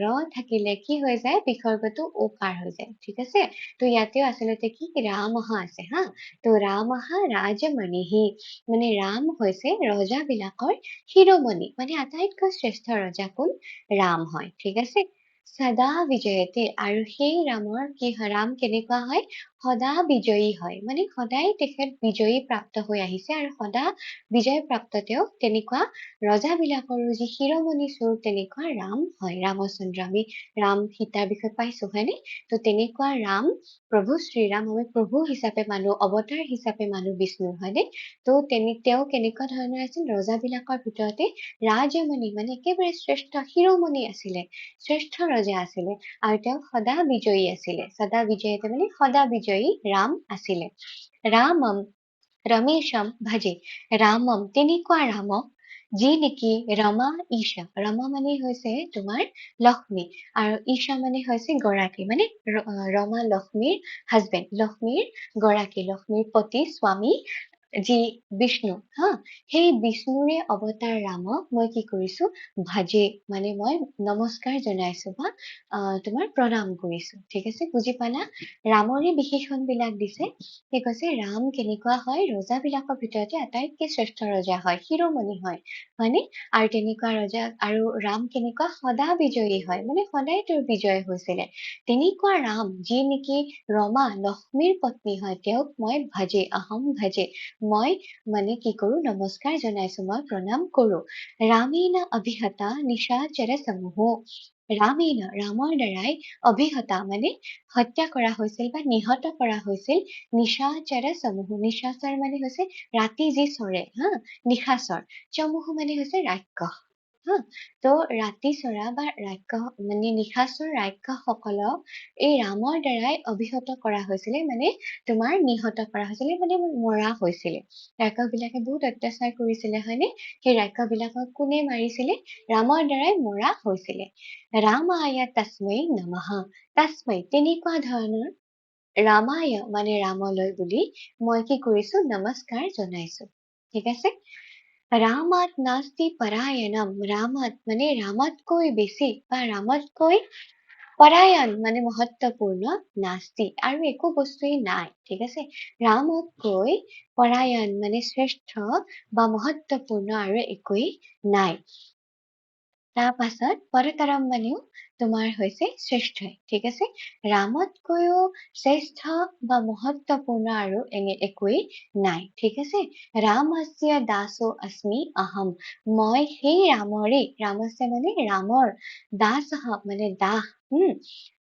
ৰ থাকিলে কি হৈ যায় বিসৰ্গটো ওকাৰ হৈ যায় ঠিক আছে। তো ইয়াতেও আচলতে কি ৰামহা আছে তো ৰামহা ৰাজমণিহি মানে ৰাম হৈছে ৰজাবিলাকৰ শিৰোমণি মানে আটাইতকৈ শ্ৰেষ্ঠ ৰজা কোন ৰাম হয় ঠিক আছে। সদা বিজয়তে আৰু সেই ৰামৰ কি হয় ৰাম কেনেকুৱা হয় সদা বিজয়ী হয় মানে সদায় তেখেত বিজয়ী প্ৰাপ্ত হৈ আহিছে আৰু সদা বিজয় প্ৰাপ্ত তেওঁ তেনেকুৱা ৰজাবিলাকৰো যি শিৰোমণি স্বৰূপ তেনেকুৱা ৰাম হয় ৰামচন্দ্ৰ। আমি ৰাম সীতাৰ বিষয়ে পাইছো হয়নে। তো তেনেকুৱা ৰাম প্ৰভু শ্ৰীৰাম আমি প্ৰভু হিচাপে মানো অৱতাৰ হিচাপে মানো বিষ্ণুৰ হয়নে। তো তেওঁ কেনেকুৱা ধৰণৰ আছিল ৰজাবিলাকৰ ভিতৰতে ৰাজমণি মানে একেবাৰে শ্ৰেষ্ঠ শিৰোমণি আছিলে শ্ৰেষ্ঠ ৰজা আছিলে আৰু তেওঁ সদা বিজয়ী আছিলে। সদা বিজয়ীতে মানে সদা বিজয়ী ৰাম আছিলে। ৰামম ৰমেশম ভজে ৰামম তেনেকুৱা ৰামক যি নেকি ৰমা ঈশা ৰমা মানে হৈছে তোমাৰ লক্ষ্মী আৰু ঈশা মানে হৈছে গৰাকী মানে ৰমা লক্ষ্মীৰ হাজবেণ্ড লক্ষ্মীৰ গৰাকী লক্ষ্মীৰ পতি স্বামী যি বিষ্ণু সেই বিষ্ণুৰে অৱতাৰ ৰামক মই কি কৰিছো ভাজে মানে মই নমস্কাৰ জনাইছো বা তোমাৰ প্ৰণাম কৰিছো ঠিক আছে। বুজি পালা ৰামৰে বিশেষণ বিলাক দিছে। কি কৈছে ৰাম কেনেকুৱা হয় ৰজাবিলাকৰ ভিতৰতে আটাইতকৈ শ্ৰেষ্ঠ ৰজা হয় শিৰোমণি হয় হয়নে। আৰু তেনেকুৱা ৰজা আৰু ৰাম কেনেকুৱা সদা বিজয়ী হয় মানে সদায় তেওঁৰ বিজয় হৈছিলে। তেনেকুৱা ৰাম যি নেকি ৰমা লক্ষ্মীৰ পত্নী হয় তেওঁক মই ভাজে আহম ভাজে মই মানে কি কৰো নমস্কাৰ জনাইছো মই প্ৰণাম কৰো। ৰামেনা অভিহতা নিশাচৰ সমূহ ৰামেনা ৰামৰ দ্বাৰাই অভিহতা মানে হত্যা কৰা হৈছিল বা নিহত কৰা হৈছিল নিশাচৰ সমূহ নিশাচৰ মানে হৈছে ৰাতি যি চৰে নিশাচৰ চমুহ মানে হৈছে ৰাক্ষস তো ৰাতি চৰা বা ৰাক্ষস মানে নিশাচৰ ৰাক্ষস সকলক এই ৰামৰ দ্বাৰাই অভিহত কৰা হৈছিলে মানে তোমাৰ নিহত কৰা হৈছিলে মানে মৰা হৈছিলে। ৰাক্ষস বিলাকে বহুত অত্যাচাৰ কৰিছিলে হয়নে। সেই ৰাক্ষস বিলাকক কোনে মাৰিছিলে ৰামৰ দ্বাৰাই মৰা হৈছিলে। ৰামায়া তস্মৈ নমঃ তস্মৈ তেনেকুৱা ধৰণৰ ৰামায় মানে ৰামলৈ বুলি মই কি কৰিছো নমস্কাৰ জনাইছো ঠিক আছে। ৰামাত নাস্তি পৰায়ণম ৰামাত মানে ৰামতকৈ বেছি বা ৰামতকৈ পৰায়ণ মানে মহত্বপূৰ্ণ নাস্তি আৰু একো বস্তুৱেই নাই ঠিক আছে। ৰামতকৈ পৰায়ণ মানে শ্ৰেষ্ঠ বা মহত্বপূৰ্ণ আৰু একোৱেই নাই। তাৰ পাছত পৰতৰম মানেও তোমাৰ হৈছে শ্ৰেষ্ঠ ঠিক আছে। ৰামতকৈও শ্ৰেষ্ঠ বা মহত্বপূৰ্ণ আৰু একোৱেই নাই ঠিক আছে। ৰামস্য দাসো अस्मि অহম মই সেই ৰামৰে ৰামস্য মানে ৰামৰ দাস মানে দাস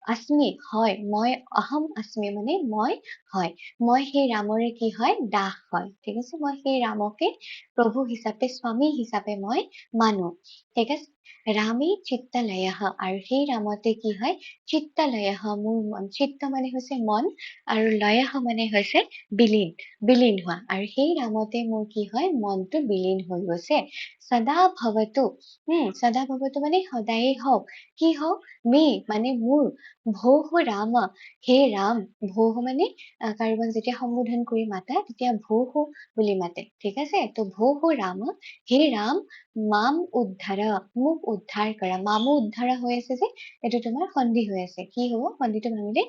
अस्मि হয় মই অহম अस्मि মানে মই হয় মই সেই ৰামৰে কি হয় দাস হয় ঠিক আছে। মই সেই ৰামকে প্ৰভু হিচাপে স্বামী হিচাপে মই মানো ঠিক আছে। ৰামে চিত্তলয় আৰু সেই ৰামতে কি হয় চিত্তলয় মোৰ মন চিত্ত মানে হৈছে মন আৰু লয় মানে হৈছে বিলীন হোৱা আৰু সেই ৰামতে মোৰ কি হয় মনটো বিলীন হৈ গৈছে। সদা ভৱতু সদা ভৱতু মানে সদায়ে হওক কি হওক মে মানে মোৰ ভৌহ ৰাম হে ৰাম ভৌহ মানে কাৰোবাক যেতিয়া সম্বোধন কৰি মাতে তেতিয়া ভৌহ বুলি মাতে ঠিক আছে। তো ভৌহ ৰাম হে ৰাম মাম উদ্ধাৰ মোক উদ্ধাৰ কৰা মামো উদ্ধাৰ হৈ আছে যে এইটো তোমাৰ সন্ধি হৈ আছে কি হব সন্ধিটো ভাঙিলে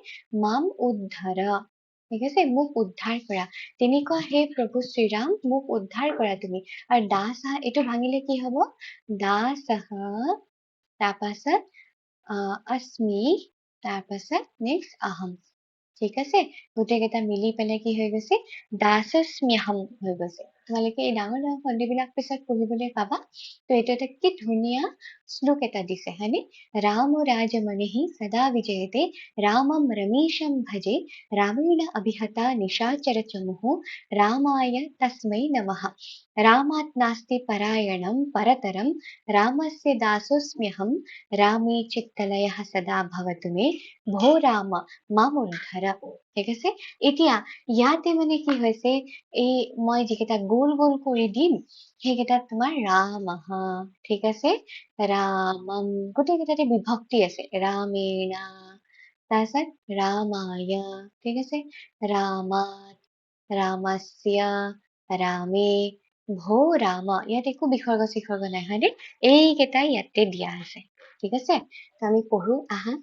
মাম উদ্ধাৰ ঠিক আছে। মোক উদ্ধাৰ কৰা তেনেকুৱা হে প্ৰভু শ্ৰীৰাম মোক উদ্ধাৰ কৰা তুমি। আৰু দাস এইটো ভাঙিলে কি হব দাস তাৰপাছত अस्मि তাৰপাছত নেক্সট আহম ঠিক আছে। গোটেই কেইটা মিলি পেলাই কি হৈ গৈছে দাসস্ম্যহম হৈ গৈছে। তোমালোকে এই ডাঙৰ ডাঙৰ সন্ধিবিলাক পিছত পঢ়িবলৈ পাবা। তো এইটো এটা কি ধুনীয়া শ্লোক এটা দিছে হয়নে। ৰাম ৰাজমণিহি সদা বিজয়তে ৰামম ৰমেশম ভজে ৰামেণ অভিহতা নিশাচৰ চমুঃ ৰামায় তস্मै নমঃ ৰামাত নাস্তি পৰায়ণম পৰतरम रामस्य दासोऽस्म्यहं रामे चित्तलयः सदा भवतु मे ভো ৰাম মামোদ্ধাৰ। ঠিক আছে, এতিয়া ইয়াতে মানে কি হৈছে, এই মই যিকেইটা গোল গোল কৰি দিম সেইকেইটাত তোমাৰ ৰামঃ, ঠিক আছে, ৰামম, গোটেই কেইটাতে বিভক্তি আছে, ৰামেণ, তাৰপিছত ৰামায়, ঠিক আছে, ৰামাত, ৰামাস্য, ৰামে, ভো ৰাম, ইয়াত একো বিসৰ্গ চিসৰ্গ নাই হয়নে, এইকেইটাই ইয়াতে দিয়া আছে। ঠিক আছে, তো আমি পঢ়ো আহা।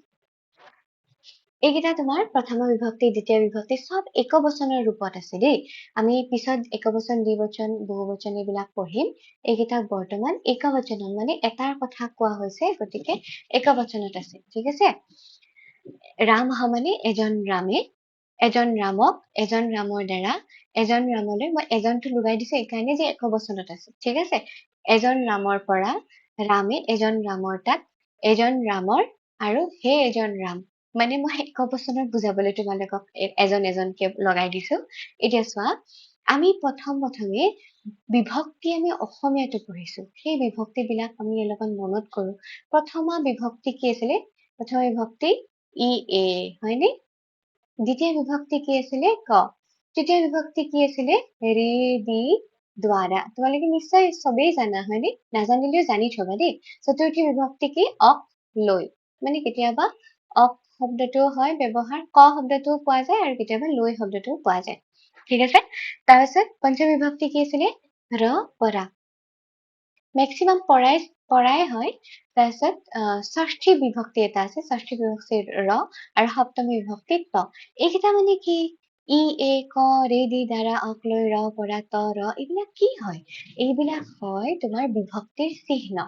এইকেইটা তোমাৰ প্ৰথম বিভক্তি, দ্বিতীয় বিভক্তি চব একবচনৰ ৰূপত আছে দেই। আমি পিছত একবচন, দ্বিবচন, বহুবচন এইবিলাক পঢ়িম। এইকেইটা বৰ্তমান একবচনত মানে এটাৰ কথা কোৱা হৈছে, গতিকে একবচনত আছে। ঠিক আছে, ৰাম মানে এজন ৰামে, এজন ৰামক, এজন ৰামৰ দ্বাৰা, এজন ৰামলৈ, মই এজনটো লগাই দিছো এইকাৰণে যে একবচনত আছে। ঠিক আছে, এজন ৰামৰ পৰা, ৰামে এজন ৰামৰ তাত, এজন ৰামৰ, আৰু সেই এজন ৰাম, মানে মই একবচনত বুজাবলৈ তোমালোকক এজন এজনকে লগাই দিছো। এতিয়া চোৱা, আমি প্ৰথমে বিভক্তি আমি অসমীয়াটো পঢ়িছো, সেই বিভক্তি বিলাক আমি অলপমান মনত কৰো। প্ৰথমা বিভক্তি কি আছিলে, প্ৰথম বিভক্তি ই এ, হয়নে? দ্বিতীয় বিভক্তি কি আছিলে, ক। তৃতীয় বিভক্তি কি আছিলে, ৰে দি দ্বাৰা, তোমালোকে নিশ্চয় চবেই জানা হয়নে, নাজানিলেও জানি থবা দেই। চতুৰ্থ বিভক্তি কি, অক লৈ, মানে কেতিয়াবা অক শব্দটোও হয় ব্যৱহাৰ, ক শব্দটোও পোৱা যায়, আৰু কেতিয়াবা লৈ শব্দটোও পোৱা যায়। ঠিক আছে, তাৰপিছত পঞ্চম বিভক্তি কি আছিলে, ৰ পৰা, মেক্সিমাম পৰাই হয়। তাৰপিছত ষষ্ঠী বিভক্তি এটা আছে, ষষ্ঠী বিভক্তি ৰ, আৰু সপ্তমী বিভক্তি ত। এইকেইটা মানে কি, ই এ ক ৰে দি দ্বাৰা অক লৈ ৰ পৰা ত ৰ, এইবিলাক কি হয়, এইবিলাক হয় তোমাৰ বিভক্তিৰ চিহ্ন।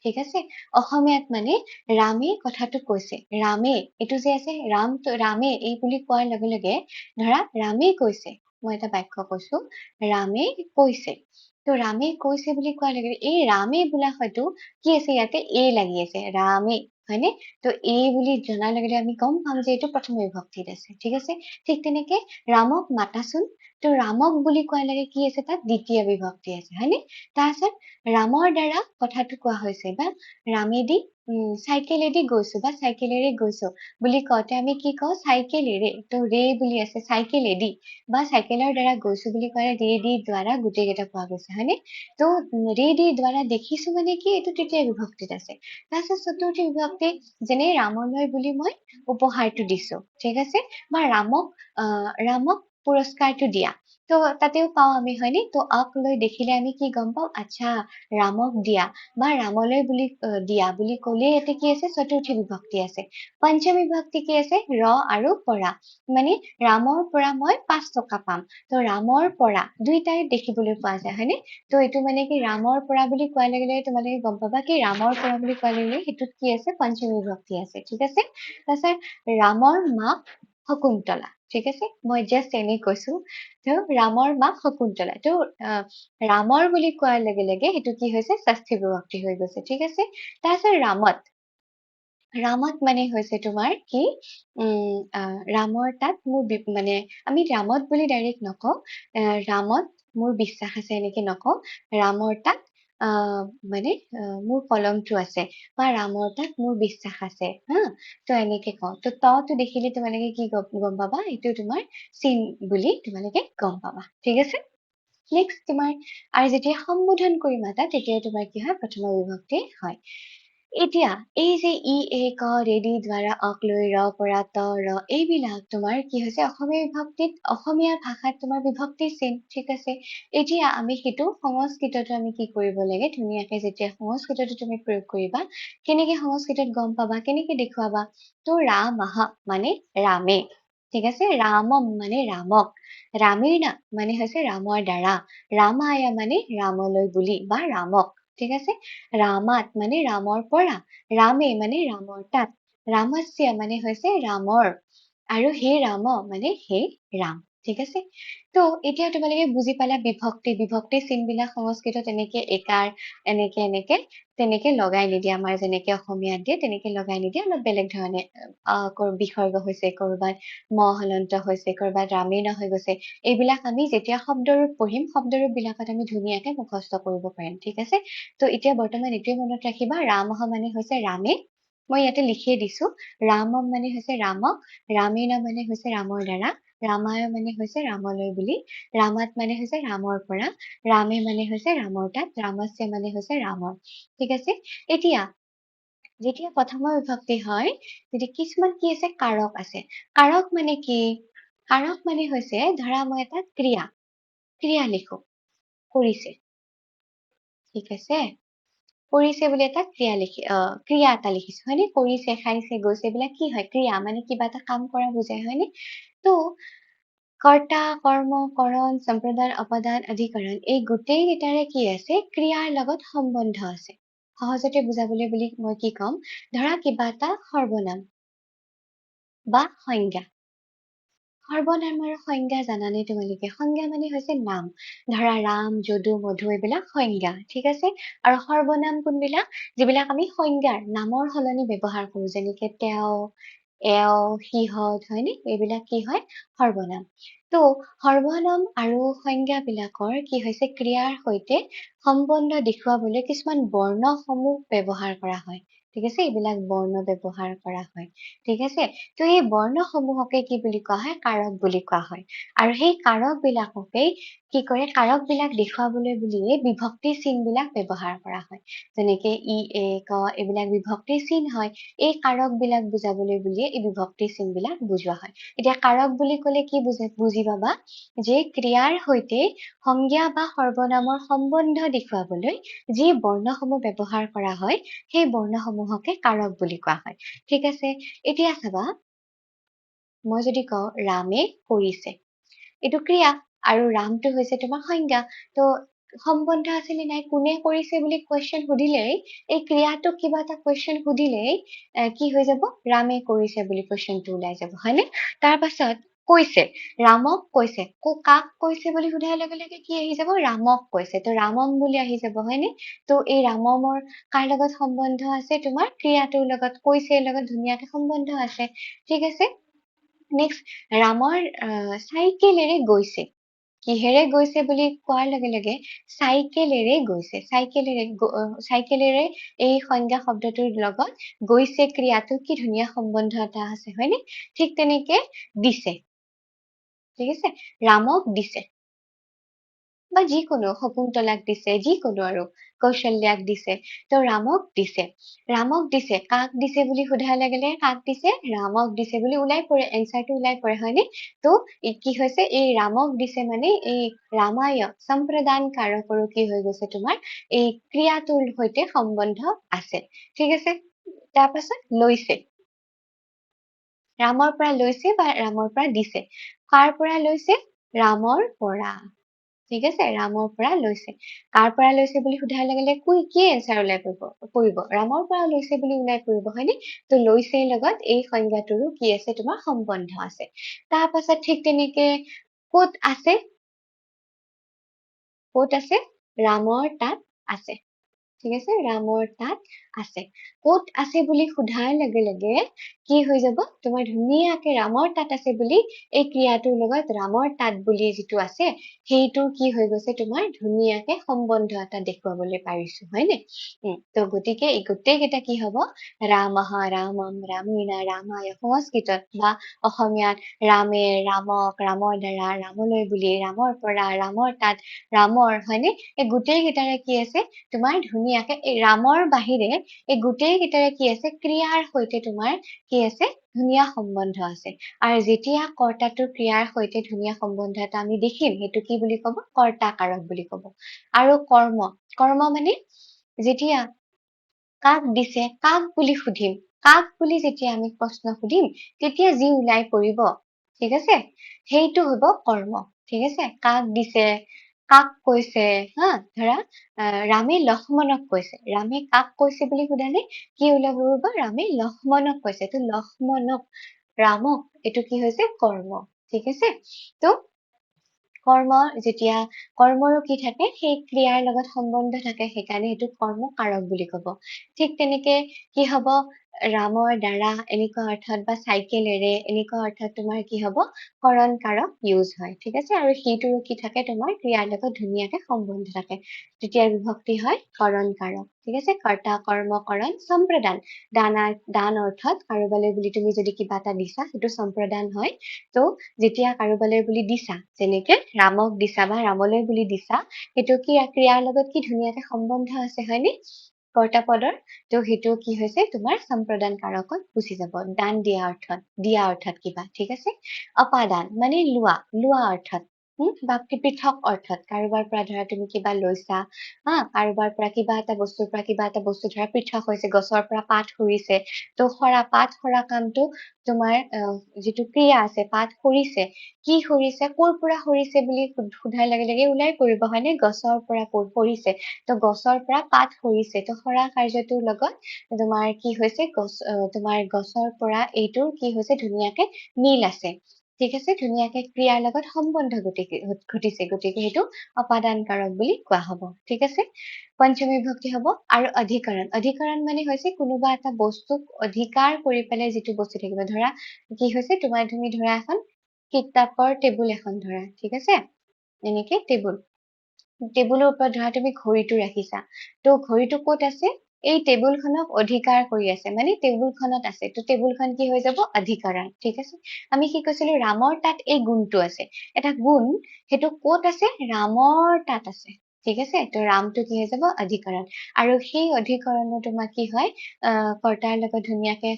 ঠিক আছে, অসমীয়াত মানে ৰামে কথাটো কৈছে, ৰামে এইটো যে আছে ৰামে এই বুলি কোৱাৰ লগে লগে, ধৰা ৰামে কৈছে, মই এটা বাক্য কৈছো, ৰামে কৈছে, তো ৰামে কৈছে বুলি কোৱাৰ লগে লগে এই ৰামে বোলা হয়তো কি আছে, ইয়াতে এ লাগি আছে, ৰামে, হয়নে? তো এই বুলি জনাৰ লগে লগে আমি গম পাম যে এইটো প্ৰথম বিভক্তিত আছে। ঠিক আছে, ঠিক তেনেকে ৰামক মাতাচোন, তো ৰামক বুলি কোৱাৰ লগে কি আছে, তাত দ্বিতীয় বিভক্তি আছে, হয়নে? তাৰপিছত ৰামৰ দ্বাৰা কথাটো কোৱা হৈছে, বা ৰামেদি চাইকেলেদি গৈছো বা চাইকেলেৰে গৈছো বুলি কওঁতে আমি কি কওঁ, চাইকেলেৰে, তো ৰে বুলি আছে, চাইকেলেদি বা চাইকেলৰ দ্বাৰা গৈছো বুলি কলে ৰে দি দ্বাৰা গোটেই কেইটা পোৱা গৈছে, হয়নে? তো ৰে দি দ্বাৰা দেখিছো মানে কি, এইটো তৃতীয় বিভক্তিত আছে। তাৰপিছত চতুৰ্থ বিভক্তি, যেনে ৰামলৈ বুলি মই উপহাৰটো দিছো, ঠিক আছে, বা ৰামক পুৰস্কাৰটো দিয়া, তো তাতেও পাওঁ আমি, হয়নে? তো অক লৈ দেখিলে আমি কি গম পাওঁ, আচ্ছা ৰামক দিয়া বা ৰামলৈ বুলি দিয়া বুলি কলে ইয়াতে কি আছে, চতুৰ্থ বিভক্তি আছে। পঞ্চমী বিভক্তি কি আছে, ৰ আৰু পৰা, মানে ৰামৰ পৰা মই 5 টকা পাম, তো ৰামৰ পৰা দুইটাই দেখিবলৈ পোৱা যায়, হয়নে? তো এইটো মানে কি, ৰামৰ পৰা বুলি কোৱাৰ লগে লগে তোমালোকে গম পাবা কি, ৰামৰ পৰা বুলি কোৱাৰ লগে লগে সেইটোত কি আছে, পঞ্চমী বিভক্তি আছে। ঠিক আছে, তাৰপিছত ৰামৰ মাক শকুন্তলা, ঠিক আছে, মই জাষ্ট এনে কৈছো, তো ৰামৰ মাক শকুন্তলা, তো ৰামৰ বুলি কোৱাৰ লগে লগে সেইটো কি হৈছে, ষষ্ঠী বিভক্তি হৈ গৈছে। ঠিক আছে, তাৰপিছত ৰামত মানে হৈছে তোমাৰ কি, ৰামৰ তাত মোৰ মানে আমি ৰামত বুলি ডাইৰেক্ট নকওঁ, ৰামত মোৰ বিশ্বাস আছে এনেকে নকওঁ, ৰামৰ তাত মানে মোৰ কলমটো আছে, বা ৰামৰ তাত মোৰ বিশ্বাস আছে, হা, তো এনেকে কওঁ। তো তটো দেখিলে তোমালোকে কি গম পাবা, এইটো তোমাৰ চিন বুলি তোমালোকে গম পাবা। ঠিক আছে, নেক্সট তোমাৰ, আৰু যেতিয়া সম্বোধন কৰি মাতা তেতিয়া তোমাৰ কি হয়, প্ৰথম বিভক্তি হয়। এতিয়া এই যে ই এ ক ৰেডি দ্বাৰা অক লৈ ৰ পৰা ত ৰ, এইবিলাক তোমাৰ কি হৈছে, অসমীয়া বিভক্তিত, অসমীয়া ভাষাত তোমাৰ বিভক্তিৰ চিন। ঠিক আছে, এতিয়া আমি সেইটো সংস্কৃততো আমি কি কৰিব লাগে, ধুনীয়াকে যেতিয়া সংস্কৃততো তুমি প্ৰয়োগ কৰিবা, কেনেকে সংস্কৃতত গম পাবা, কেনেকে দেখুৱাবা, তো ৰামঃ মানে ৰামে, ঠিক আছে, ৰামম মানে ৰামক, ৰামেণ মানে হৈছে ৰামৰ দ্বাৰা, ৰামায়া মানে ৰামলৈ বুলি বা ৰামক, ঠিক আছে, ৰামাত মানে ৰামৰ পৰা, ৰামে মানে ৰামৰ তাত, ৰামস্য মানে হৈছে ৰামৰ, আৰু হে ৰাম মানে হে ৰাম। ঠিক আছে, তো এতিয়া তোমালোকে বুজি পালা বিভক্তি চিন বিলাক সংস্কৃতত এনেকে একাৰ এনেকে তেনেকে লগাই নিদিয়ে, আমাৰ যেনেকে অসমীয়াত দিয়ে তেনেকে লগাই নিদিয়ে, অলপ বেলেগ ধৰণে বিসৰ্গ হৈছে, কৰবাত ম হলন্ত হৈছে, কৰবাত ৰামেণ হৈ গৈছে, এইবিলাক আমি যেতিয়া শব্দৰূপ পঢ়িম, শব্দৰূপ বিলাকত আমি ধুনীয়াকে মুখস্থ কৰিব পাৰিম। ঠিক আছে, তো এতিয়া বৰ্তমান এইটোৱে মনত ৰাখিবা, ৰামঃ মানে হৈছে ৰামে, মই ইয়াতে লিখিয়ে দিছো ৰামম মানে হৈছে ৰামক, ৰামেণ মানে হৈছে ৰামৰ দ্বাৰা, ৰামায় মানে হৈছে ৰামলৈ বুলি, ৰামাত মানে হৈছে ৰামৰ পৰা, ৰামে মানে হৈছে ৰামৰ তাত, ৰামস্য মানে হৈছে ৰামৰ। ঠিক আছে। এতিয়া যেতিয়া প্ৰথমৰ বিভক্তি হয় তেতিয়া কিছুমান কি আছে কাৰক আছে। কাৰক মানে কি? কাৰক মানে হৈছে ধৰা মই এটা ক্ৰিয়া লিখো কৰিছে। ঠিক আছে। কৰিছে বুলি এটা ক্ৰিয়া এটা লিখিছো হয়নে? কৰিছে, খাইছে, গৈছে এইবিলাক কি হয়? ক্ৰিয়া মানে কিবা এটা কাম কৰা বুজায় হয়নে? তো কৰ্তা, কৰ্ম, কৰণ, সম্প্ৰদান, অপদান, অধিকৰণ এই গোটেই কেইটাৰে কি আছে? ক্ৰিয়াৰ লগত সম্বন্ধ আছে। সহজতে বুজাবলৈ বুলি মই কি ক'ম? ধৰা কিবা এটা সৰ্বনাম বা সংজ্ঞা। সৰ্বনাম আৰু সংজ্ঞা জানানে তোমালোকে? সংজ্ঞা মানে হৈছে নাম। ধৰা ৰাম, যদু, মধু এইবিলাক সংজ্ঞা। ঠিক আছে। আৰু সৰ্বনাম কোনবিলাক? যিবিলাক আমি সংজ্ঞাৰ নামৰ সলনি ব্যৱহাৰ কৰো, যেনেকে তেওঁ, এওঁ, সিহঁত হয়নে? এইবিলাক কি হয়? সৰ্বনাম। তো সৰ্বনাম আৰু সংজ্ঞাবিলাকৰ কি হৈছে? ক্ৰিয়াৰ সৈতে সম্বন্ধ দেখুৱাবলৈ কিছুমান বৰ্ণসমূহ ব্যৱহাৰ কৰা হয়। ঠিক আছে। এইবিলাক বৰ্ণ ব্যৱহাৰ কৰা হয়। ঠিক আছে। তো এই বৰ্ণসমূহকে কি বুলি কোৱা হয়? কাৰক বুলি কোৱা হয়। আৰু সেই কাৰক বিলাককেই কি কৰে? কাৰক বিলাক দেখুৱাবলৈ বুলিয়ে বিভক্তি চিনবিলাক ব্যৱহাৰ কৰা হয়। যেনেকে ই, এ, ক এইবিলাক বিভক্তি চিন হয়। এই কাৰক বিলাক বুজাবলৈ বুলিয়ে এই বিভক্তি চিনবিলাক বুজোৱা হয়। এতিয়া কাৰক বুলি কলে কি বুজি পাবা? যে ক্ৰিয়াৰ সৈতে সংজ্ঞা বা সৰ্বনামৰ সম্বন্ধ দেখুৱাবলৈ যি বৰ্ণসমূহ ব্যৱহাৰ কৰা হয় সেই বৰ্ণসমূহকে কাৰক বুলি কোৱা হয়। ঠিক আছে। এতিয়া চাবা, মই যদি কওঁ ৰামে কৰিছে, এইটো ক্ৰিয়া আৰু ৰামটো হৈছে তোমাৰ সংজ্ঞা। তো সম্বন্ধ আছে নে নাই? কোনে কৰিছে বুলি কুৱেশ্যন সুধিলেই, এই ক্ৰিয়াটোক কিবা এটা কুৱেশ্যন সুধিলেই কি হৈ যাব? ৰামে কৰিছে বুলি কুৱেশ্যনটো ওলাই যাব হয়নে? তাৰ পাছত কৈছে, ৰামক কৈছে, কাক কৈছে বুলি সোধাৰ লগে লগে কি আহি যাব? ৰামক কৈছে। তো ৰামম বুলি আহি যাব হয়নে? তো এই ৰামমৰ কাৰ লগত সম্বন্ধ আছে? তোমাৰ ক্ৰিয়াটোৰ লগত, কৈছে লগত ধুনীয়াকে সম্বন্ধ আছে। ঠিক আছে। নেক্সট, ৰামৰ চাইকেলেৰে গৈছে। কিহেৰে গৈছে বুলি কোৱাৰ লগে লগে চাইকেলেৰে গৈছে। চাইকেলেৰে এই সংজ্ঞা শব্দটোৰ লগত গৈছে ক্ৰিয়াটো কি ধুনীয়া সম্বন্ধ এটা আছে হয়নে? ঠিক তেনেকে দিছে। ঠিক আছে। ৰামক দিছে বা যিকোনো, শকুন্তলাক দিছে, যিকোনো আৰু কৌশল্যাক দিছে। তো ৰামক দিছে। ৰামক দিছে, কাক দিছে বুলি সোধাৰ লগে কাক দিছে? ৰামক দিছে বুলি ওলাই পৰে, এনচাৰটো ওলাই পৰে হয়নে? তো কি হৈছে? এই ৰামক দিছে মানে এই ৰামায় সম্প্ৰদান কাৰকৰো কি হৈ গৈছে? তোমাৰ এই ক্ৰিয়াটোৰ সৈতে সম্বন্ধ আছে। ঠিক আছে। তাৰ পাছত লৈছে, ৰামৰ পৰা লৈছে বা ৰামৰ পৰা দিছে। কাৰ পৰা লৈছে? ৰামৰ পৰা। ঠিক আছে। ৰামৰ পৰা লৈছে। কাৰ পৰা লৈছে বুলি সোধাৰ লগে লগে কি এনচাৰ ওলাই পৰিব? ৰামৰ পৰা লৈছে বুলি ওলাই পৰিব হয়নে? তো লৈছে লগত এই সংজ্ঞাটোৰো কি আছে? তোমাৰ সম্বন্ধ আছে। তাৰ পাছত ঠিক তেনেকে ক'ত আছে? ক'ত আছে? ৰামৰ তাত আছে। ঠিক আছে। ৰামৰ তাত আছে। ক'ত আছে বুলি সোধাৰ লগে লগে কি হৈ যাব? তোমাৰ ধুনীয়াকে ৰামৰ তাত আছে বুলি এই ক্ৰিয়াটোৰ লগত ৰামৰ তাত বুলি যিটো আছে সেইটোৰ কি হৈ গৈছে? তোমাৰ ধুনীয়াকে সম্বন্ধ এটা দেখুৱাবলৈ পাৰিছো হয়নে? তো গতিকে এই গোটেই কেইটা কি হব? ৰামঃ, ৰামম, ৰামেণ, ৰামায়। সংস্কৃতত বা অসমীয়াত ৰামে, ৰামক, ৰামৰ দ্বাৰা, ৰামলৈ বুলি, ৰামৰ পৰা, ৰামৰ তাত, ৰামৰ হয়নে? এই গোটেই কেইটাৰে কি আছে? তোমাৰ ধুনীয়াকে এই ৰামৰ বাহিৰে এই গোটেই কেইটাৰে কি আছে? ক্ৰিয়াৰ সৈতে তোমাৰ কি আছে? ধুনীয়া সম্বন্ধ আছে। আৰু যেতিয়া কৰ্তাটোৰ ক্ৰিয়াৰ সৈতে ধুনীয়া সম্বন্ধ এটা আমি দেখিম সেইটো কি বুলি কব? কৰ্তা কাৰক বুলি কব। আৰু কৰ্ম মানে যেতিয়া কাক দিছে, কাক বুলি সুধিম, কাক বুলি যেতিয়া আমি প্ৰশ্ন সুধিম তেতিয়া যি ওলাই পৰিব, ঠিক আছে, সেইটো হব কৰ্ম। ঠিক আছে। কাক দিছে, কাক কৈছে, হা ধৰা ৰামে লক্ষ্মণক কৈছে। ৰামে কাক কৈছে বুলি সোধালে কি ওলাই পৰিব? ৰামে লক্ষ্মণক কৈছে। তো লক্ষ্মণক, ৰামক, এইটো কি হৈছে? কৰ্ম। ঠিক আছে। তো কৰ্ম, যেতিয়া কৰ্মৰো কি থাকে? সেই ক্ৰিয়াৰ লগত সম্বন্ধ থাকে, সেইকাৰণে সেইটো কৰ্ম কাৰক বুলি কব। ঠিক তেনেকে কি হব? ৰামৰ দ্বাৰা এনেকুৱা অৰ্থত বা চাইকেলেৰে এনেকুৱা অৰ্থত তোমাৰ কি হ'ব কৰণ কাৰক ইউজ হয় ঠিক আছে আৰু সেইটোৰো কি থাকে তোমাৰ ক্ৰিয়াৰ লগত ধুনীয়াকে সম্বন্ধ থাকে তৃতীয় বিভক্তি হয় কৰণ কাৰক ঠিক আছে কৰ্তা কৰ্ম কৰণ সম্প্ৰদান দান অৰ্থত কাৰোবালৈ বুলি তুমি যদি কিবা এটা দিছা সেইটো সম্প্ৰদান হয় তো যেতিয়া কাৰোবালৈ বুলি দিছা যেনেকে ৰামক দিছা বা ৰামলৈ বুলি দিছা সেইটো কি ক্ৰিয়াৰ লগত কি ধুনীয়াকে সম্বন্ধ আছে হয়নে কৰ্তা পদৰ তো সেইটো কি হৈছে তোমাৰ সম্প্ৰদান কাৰকত গুচি যাব দান দিয়া অৰ্থত কিবা ঠিক আছে অপাদান মানে লোৱা অৰ্থত বা পৃথক অৰ্থত কাৰোবাৰ পৰা ধৰা তুমি কিবা লৈছা কাৰোবাৰ পৰা কিবা এটা বস্তুৰ পৰা কিবা এটা বস্তু ধৰা পৃথক হৈছে গছৰ পৰা পাত সৰিছে তো পাত সৰা কামটো তোমাৰ যিটো ক্ৰিয়া আছে পাত সৰিছে কি সৰিছে ক'ৰ পৰা সৰিছে বুলি সোধাৰ লগে লগে ওলাই পৰিব হয়নে গছৰ পৰা সৰিছে তো গছৰ পৰা পাত সৰিছে তো সৰা কাৰ্যটোৰ লগত তোমাৰ কি হৈছে তোমাৰ গছৰ পৰা এইটোৰ কি হৈছে ধুনীয়াকে মিল আছে ঠিক আছে ধুনীয়াকে ক্ৰিয়াৰ লগত সম্বন্ধ ঘটিছে গতিকে সেইটো অপাদান কাৰক বুলি কোৱা হ'ব ঠিক আছে পঞ্চমী বিভক্তি হ'ব আৰু অধিকৰণ মানে হৈছে কোনোবা এটা বস্তুক অধিকাৰ কৰি পেলাই যিটো বস্তু থাকিব ধৰা কি হৈছে তুমি ধৰা এখন কিতাপৰ টেবুল এখন ধৰা ঠিক আছে এনেকে টেবুলৰ ওপৰত ধৰা তুমি ঘড়ীটো ৰাখিছা তো ঘড়ীটো ক'ত আছে এই টেবুলখনক অধিকাৰ কৰি আছে মানে টেবুলখনত আছে তো টেবুলখন কি হৈ যাব অধিকৰণ ঠিক আছে আমি কি কৈছিলো ৰামৰ তাত এই গুণটো আছে এটা গুণ সেইটো ক'ত আছে ৰামৰ তাত আছে ঠিক আছে তো ৰামটো কি হৈ যাব অধিকৰণ আৰু সেই অধিকৰণৰ তোমাৰ কি হয় কৰ্তাৰ লগত ধুনীয়াকে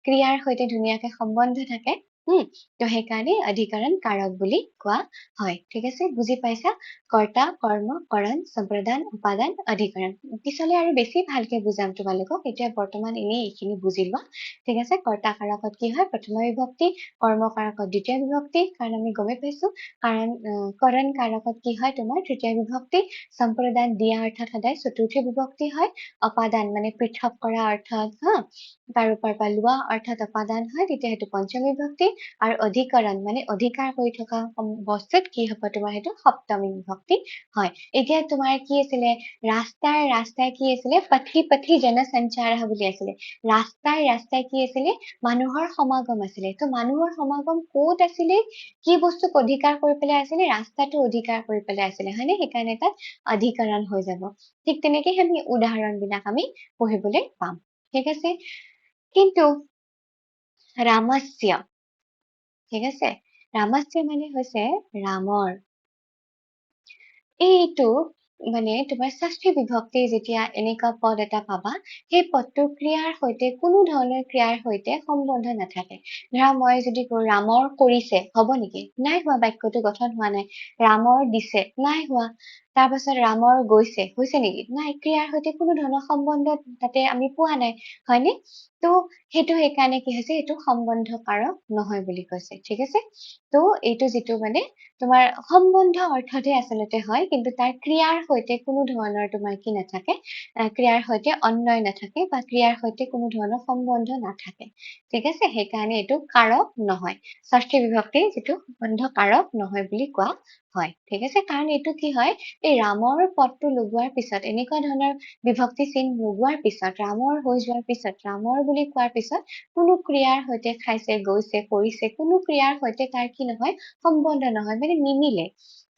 ক্ৰিয়াৰ সৈতে ধুনীয়াকে সম্বন্ধ থাকে তো সেইকাৰণে অধিকৰণ কাৰক বুলি কোৱা হয় ঠিক আছে বুজি পাইছা কৰ্তা কৰ্ম কৰণ সম্প্ৰদান উপাদান অধিকৰণ পিছলে আৰু বেছি ভালকে বুজাম তোমালোকক এতিয়া বৰ্তমান এনেই এইখিনি বুজি লোৱা ঠিক আছে কৰ্তা কাৰকত কি হয় প্ৰথম বিভক্তি কৰ্ম কাৰকত দ্বিতীয় বিভক্তি কাৰণ আমি গমে পাইছো কাৰণ কৰণ কাৰকত কি হয় তোমাৰ তৃতীয় বিভক্তি সম্প্ৰদান দিয়া অৰ্থত সদায় চতুৰ্থ বিভক্তি হয় অপাদান মানে পৃথক কৰা অৰ্থত কাৰোবাৰ পৰা লোৱা অৰ্থত অপাদান হয় তেতিয়া সেইটো পঞ্চম বিভক্তি আৰু অধিকৰণ মানে অধিকাৰ কৰি থকা বস্তুত কি হ'ব তোমাৰ সেইটো সপ্তমী বিভক্তি হয় এতিয়া তোমাৰ কি আছিলে ৰাস্তাই কি আছিলে পথি জনসঞ্চাৰ বুলি আছিলে ৰাস্তাই কি আছিলে মানুহৰ সমাগম আছিলে তো মানুহৰ সমাগম ক'ত আছিলে কি বস্তুক অধিকাৰ কৰি পেলাই আছিলে ৰাস্তাটো অধিকাৰ কৰি পেলাই আছিলে হয়নে সেইকাৰণে তাত অধিকৰণ হৈ যাব ঠিক তেনেকে আমি উদাহৰণ বিলাক আমি পঢ়িবলৈ পাম ঠিক আছে কিন্তু ৰামস্য ঠিক আছে ৰামস্য মানে হৈছে ৰামৰ এইটো মানে তোমাৰ ষষ্ঠী বিভক্তি যেতিয়া এনেকুৱা পদ এটা পাবা সেই পদটোৰ ক্ৰিয়াৰ সৈতে কোনো ধৰণৰ ক্ৰিয়াৰ সৈতে সম্বন্ধ নাথাকে ধৰা মই যদি কওঁ ৰামৰ কৰিছে হ'ব নেকি নাই হোৱা বাক্যটো গঠন হোৱা নাই ৰামৰ দিছে নাই হোৱা তাৰ পাছত ৰামৰ গৈছে হৈছে নেকি নাই ক্ৰিয়াৰ সৈতে কোনো ধৰণৰ সম্বন্ধ তাতে আমি পোৱা নাই হয়নে তো সেইটো সেইকাৰণে কি হৈছে এইটো সম্বন্ধ কাৰক নহয় বুলি কৈছে ঠিক আছে তো এইটো যিটো মানে তোমাৰ সম্বন্ধ অৰ্থতে আচলতে হয় কিন্তু তাৰ ক্ৰিয়াৰ সৈতে কোনো ধৰণৰ তোমাৰ কি নাথাকে ক্ৰিয়াৰ সৈতে অন্যয় নাথাকে বা ক্ৰিয়াৰ সৈতে কোনো ধৰণৰ সম্বন্ধ নাথাকে ঠিক আছে সেইকাৰণে এইটো কাৰক নহয় ষষ্ঠী বিভক্তি যিটো সম্বন্ধ কাৰক নহয় বুলি কোৱা হয় ঠিক আছে কাৰণ এইটো কি হয় এই ৰামৰ পদটো লগোৱাৰ পিছত এনেকুৱা ধৰণৰ বিভক্তি চিন লগোৱাৰ পিছত ৰামৰ হৈ যোৱাৰ পিছত ৰামৰ বুলি কোৱাৰ পিছত কোনো ক্ৰিয়াৰ সৈতে খাইছে গৈছে কৰিছে কোনো ক্ৰিয়াৰ সৈতে তাৰ কি নহয় সম্বন্ধ নহয় মানে নিমিলে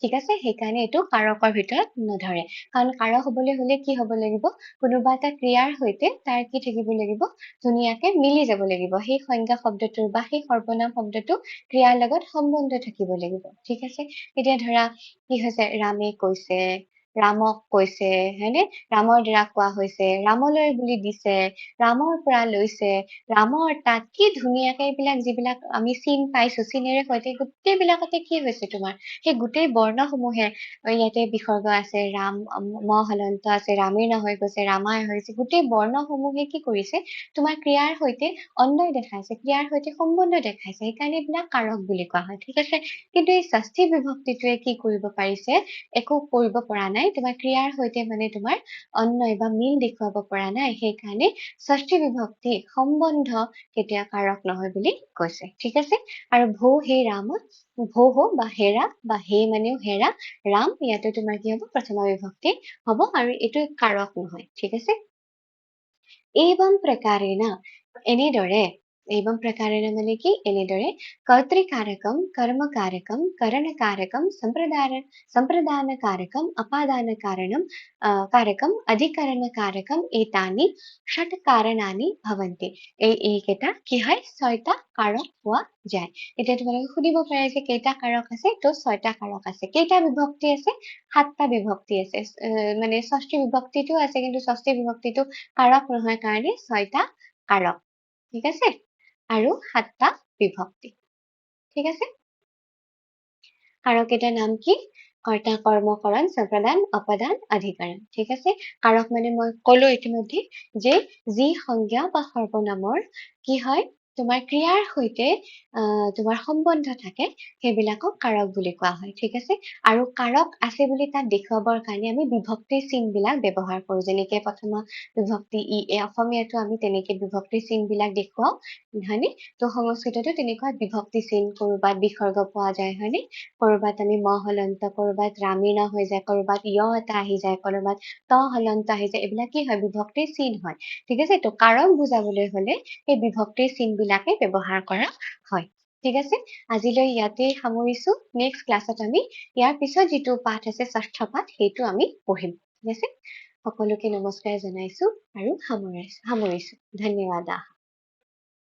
ঠিক আছে সেইকাৰণে এইটো কাৰকৰ ভিতৰত নধৰে কাৰণ কাৰক হবলৈ হলে কি হব লাগিব কোনোবা এটা ক্ৰিয়াৰ সৈতে তাৰ কি থাকিব লাগিব ধুনীয়াকে মিলি যাব লাগিব সেই সংজ্ঞা শব্দটোৰ বা সেই সৰ্বনাম শব্দটো ক্ৰিয়াৰ লগত সম্বন্ধ থাকিব লাগিব ঠিক আছে এতিয়া ধৰা কি হৈছে ৰামে কৈছে ৰামক কৈছে হয়নে ৰামৰ দ্বাৰা কোৱা হৈছে ৰামলৈ বুলি দিছে ৰামৰ পৰা লৈছে ৰামৰ তাত কি ধুনীয়াকে এইবিলাক যিবিলাক আমি চিন পাইছো চিনেৰে সৈতে গোটেই বিলাকতে কি হৈছে তোমাৰ সেই গোটেই বৰ্ণসমূহে ইয়াতে বিসৰ্গ আছে ৰাম ম হলন্ত আছে ৰামেৰ ন হৈ গৈছে ৰামায় হৈছে গোটেই বৰ্ণসমূহে কি কৰিছে তোমাৰ ক্ৰিয়াৰ সৈতে অন্যয় দেখাইছে ক্ৰিয়াৰ সৈতে সম্বন্ধ দেখাইছে সেইকাৰণে এইবিলাক কাৰক বুলি কোৱা হয় ঠিক আছে কিন্তু এই ষষ্ঠী বিভক্তিটোৱে কি কৰিব পাৰিছে একো কৰিব পৰা নাই তোমাৰ ক্ৰিয়াৰ সৈতে মানে তোমাৰ অন্যয় বা মিল দেখুৱাব পৰা নাই সেইকাৰণে ষষ্ঠী বিভক্তি সম্বন্ধ কেতিয়া কাৰক নহয় বুলি কৈছে ঠিক আছে আৰু ভৌ হে ৰাম ভৌ বা হেৰা বা হে মানেও হেৰা ৰাম ইয়াতে তোমাৰ কি হব প্ৰথমা বিভক্তি হব আৰু এইটো কাৰক নহয় ঠিক আছে एवं प्रकारेण এনেদৰে एवं प्रकारेण মানে কি এনেদৰে কৰ্তৃকাৰকম কৰ্মকাৰকম কৰণকাৰকম সম্প্ৰদানকাৰকম अपादानकारणम কাৰকম অধিকৰণকাৰকম এতানি ষট কাৰণানি ভৱন্তি এইকেইটা কি হয় ছয়টা কাৰক পোৱা যায় এতিয়া তোমালোকে সুধিব পাৰে যে কেইটা কাৰক আছে তো ছয়টা কাৰক আছে কেইটা বিভক্তি আছে সাতটা বিভক্তি আছে মানে ষষ্ঠী বিভক্তিটো আছে কিন্তু ষষ্ঠী বিভক্তিটো কাৰক নহয় কাৰণে ছয়টা কাৰক ঠিক আছে আৰু সাতটা বিভক্তি ঠিক আছে কাৰকেইটাৰ নাম কি কৰ্তা কৰ্মকৰণ সম্প্ৰদান অপদান অধিকৰণ ঠিক আছে কাৰক মানে মই ক'লো ইতিমধ্যে যে যি সংজ্ঞা বা সৰ্বনামৰ কি হয় তোমাৰ ক্ৰিয়াৰ সৈতে তোমাৰ সম্বন্ধ থাকে সেইবিলাকক কাৰক বুলি কোৱা হয় ঠিক আছে আৰু কাৰক আছে বুলি তাত দেখুৱাবৰ কাৰণে আমি বিভক্তি চিনবিলাক ব্যৱহাৰ কৰো যেনেকে প্ৰথমে বিভক্তি অসমীয়াটো আমি তেনেকে বিভক্তি চিনবিলাক দেখুৱাও হয়নে তো সংস্কৃততো তেনেকুৱা বিভক্তি চিন কৰবাত বিসৰ্গ পোৱা যায় হয়নে কৰবাত আমি ম হলন্ত কৰবাত ৰামিনা হৈ যায় কৰবাত য় এটা আহি যায় কৰবাত ত হলন্ত আহি যায় এইবিলাক কি হয় বিভক্তিৰ চিন হয় ঠিক আছে তো কাৰক বুজাবলৈ হলে এই বিভক্তিৰ চিন বিলাকে ব্যৱহাৰ কৰা হয় ঠিক আছে আজিলৈ ইয়াতে সামৰিছো নেক্সট ক্লাছত আমি ইয়াৰ পিছত যিটো পাঠ আছে ষষ্ঠ পাঠ সেইটো আমি পঢ়িম ঠিক আছে সকলোকে নমস্কাৰ জনাইছো আৰু সামৰিছো ধন্যবাদ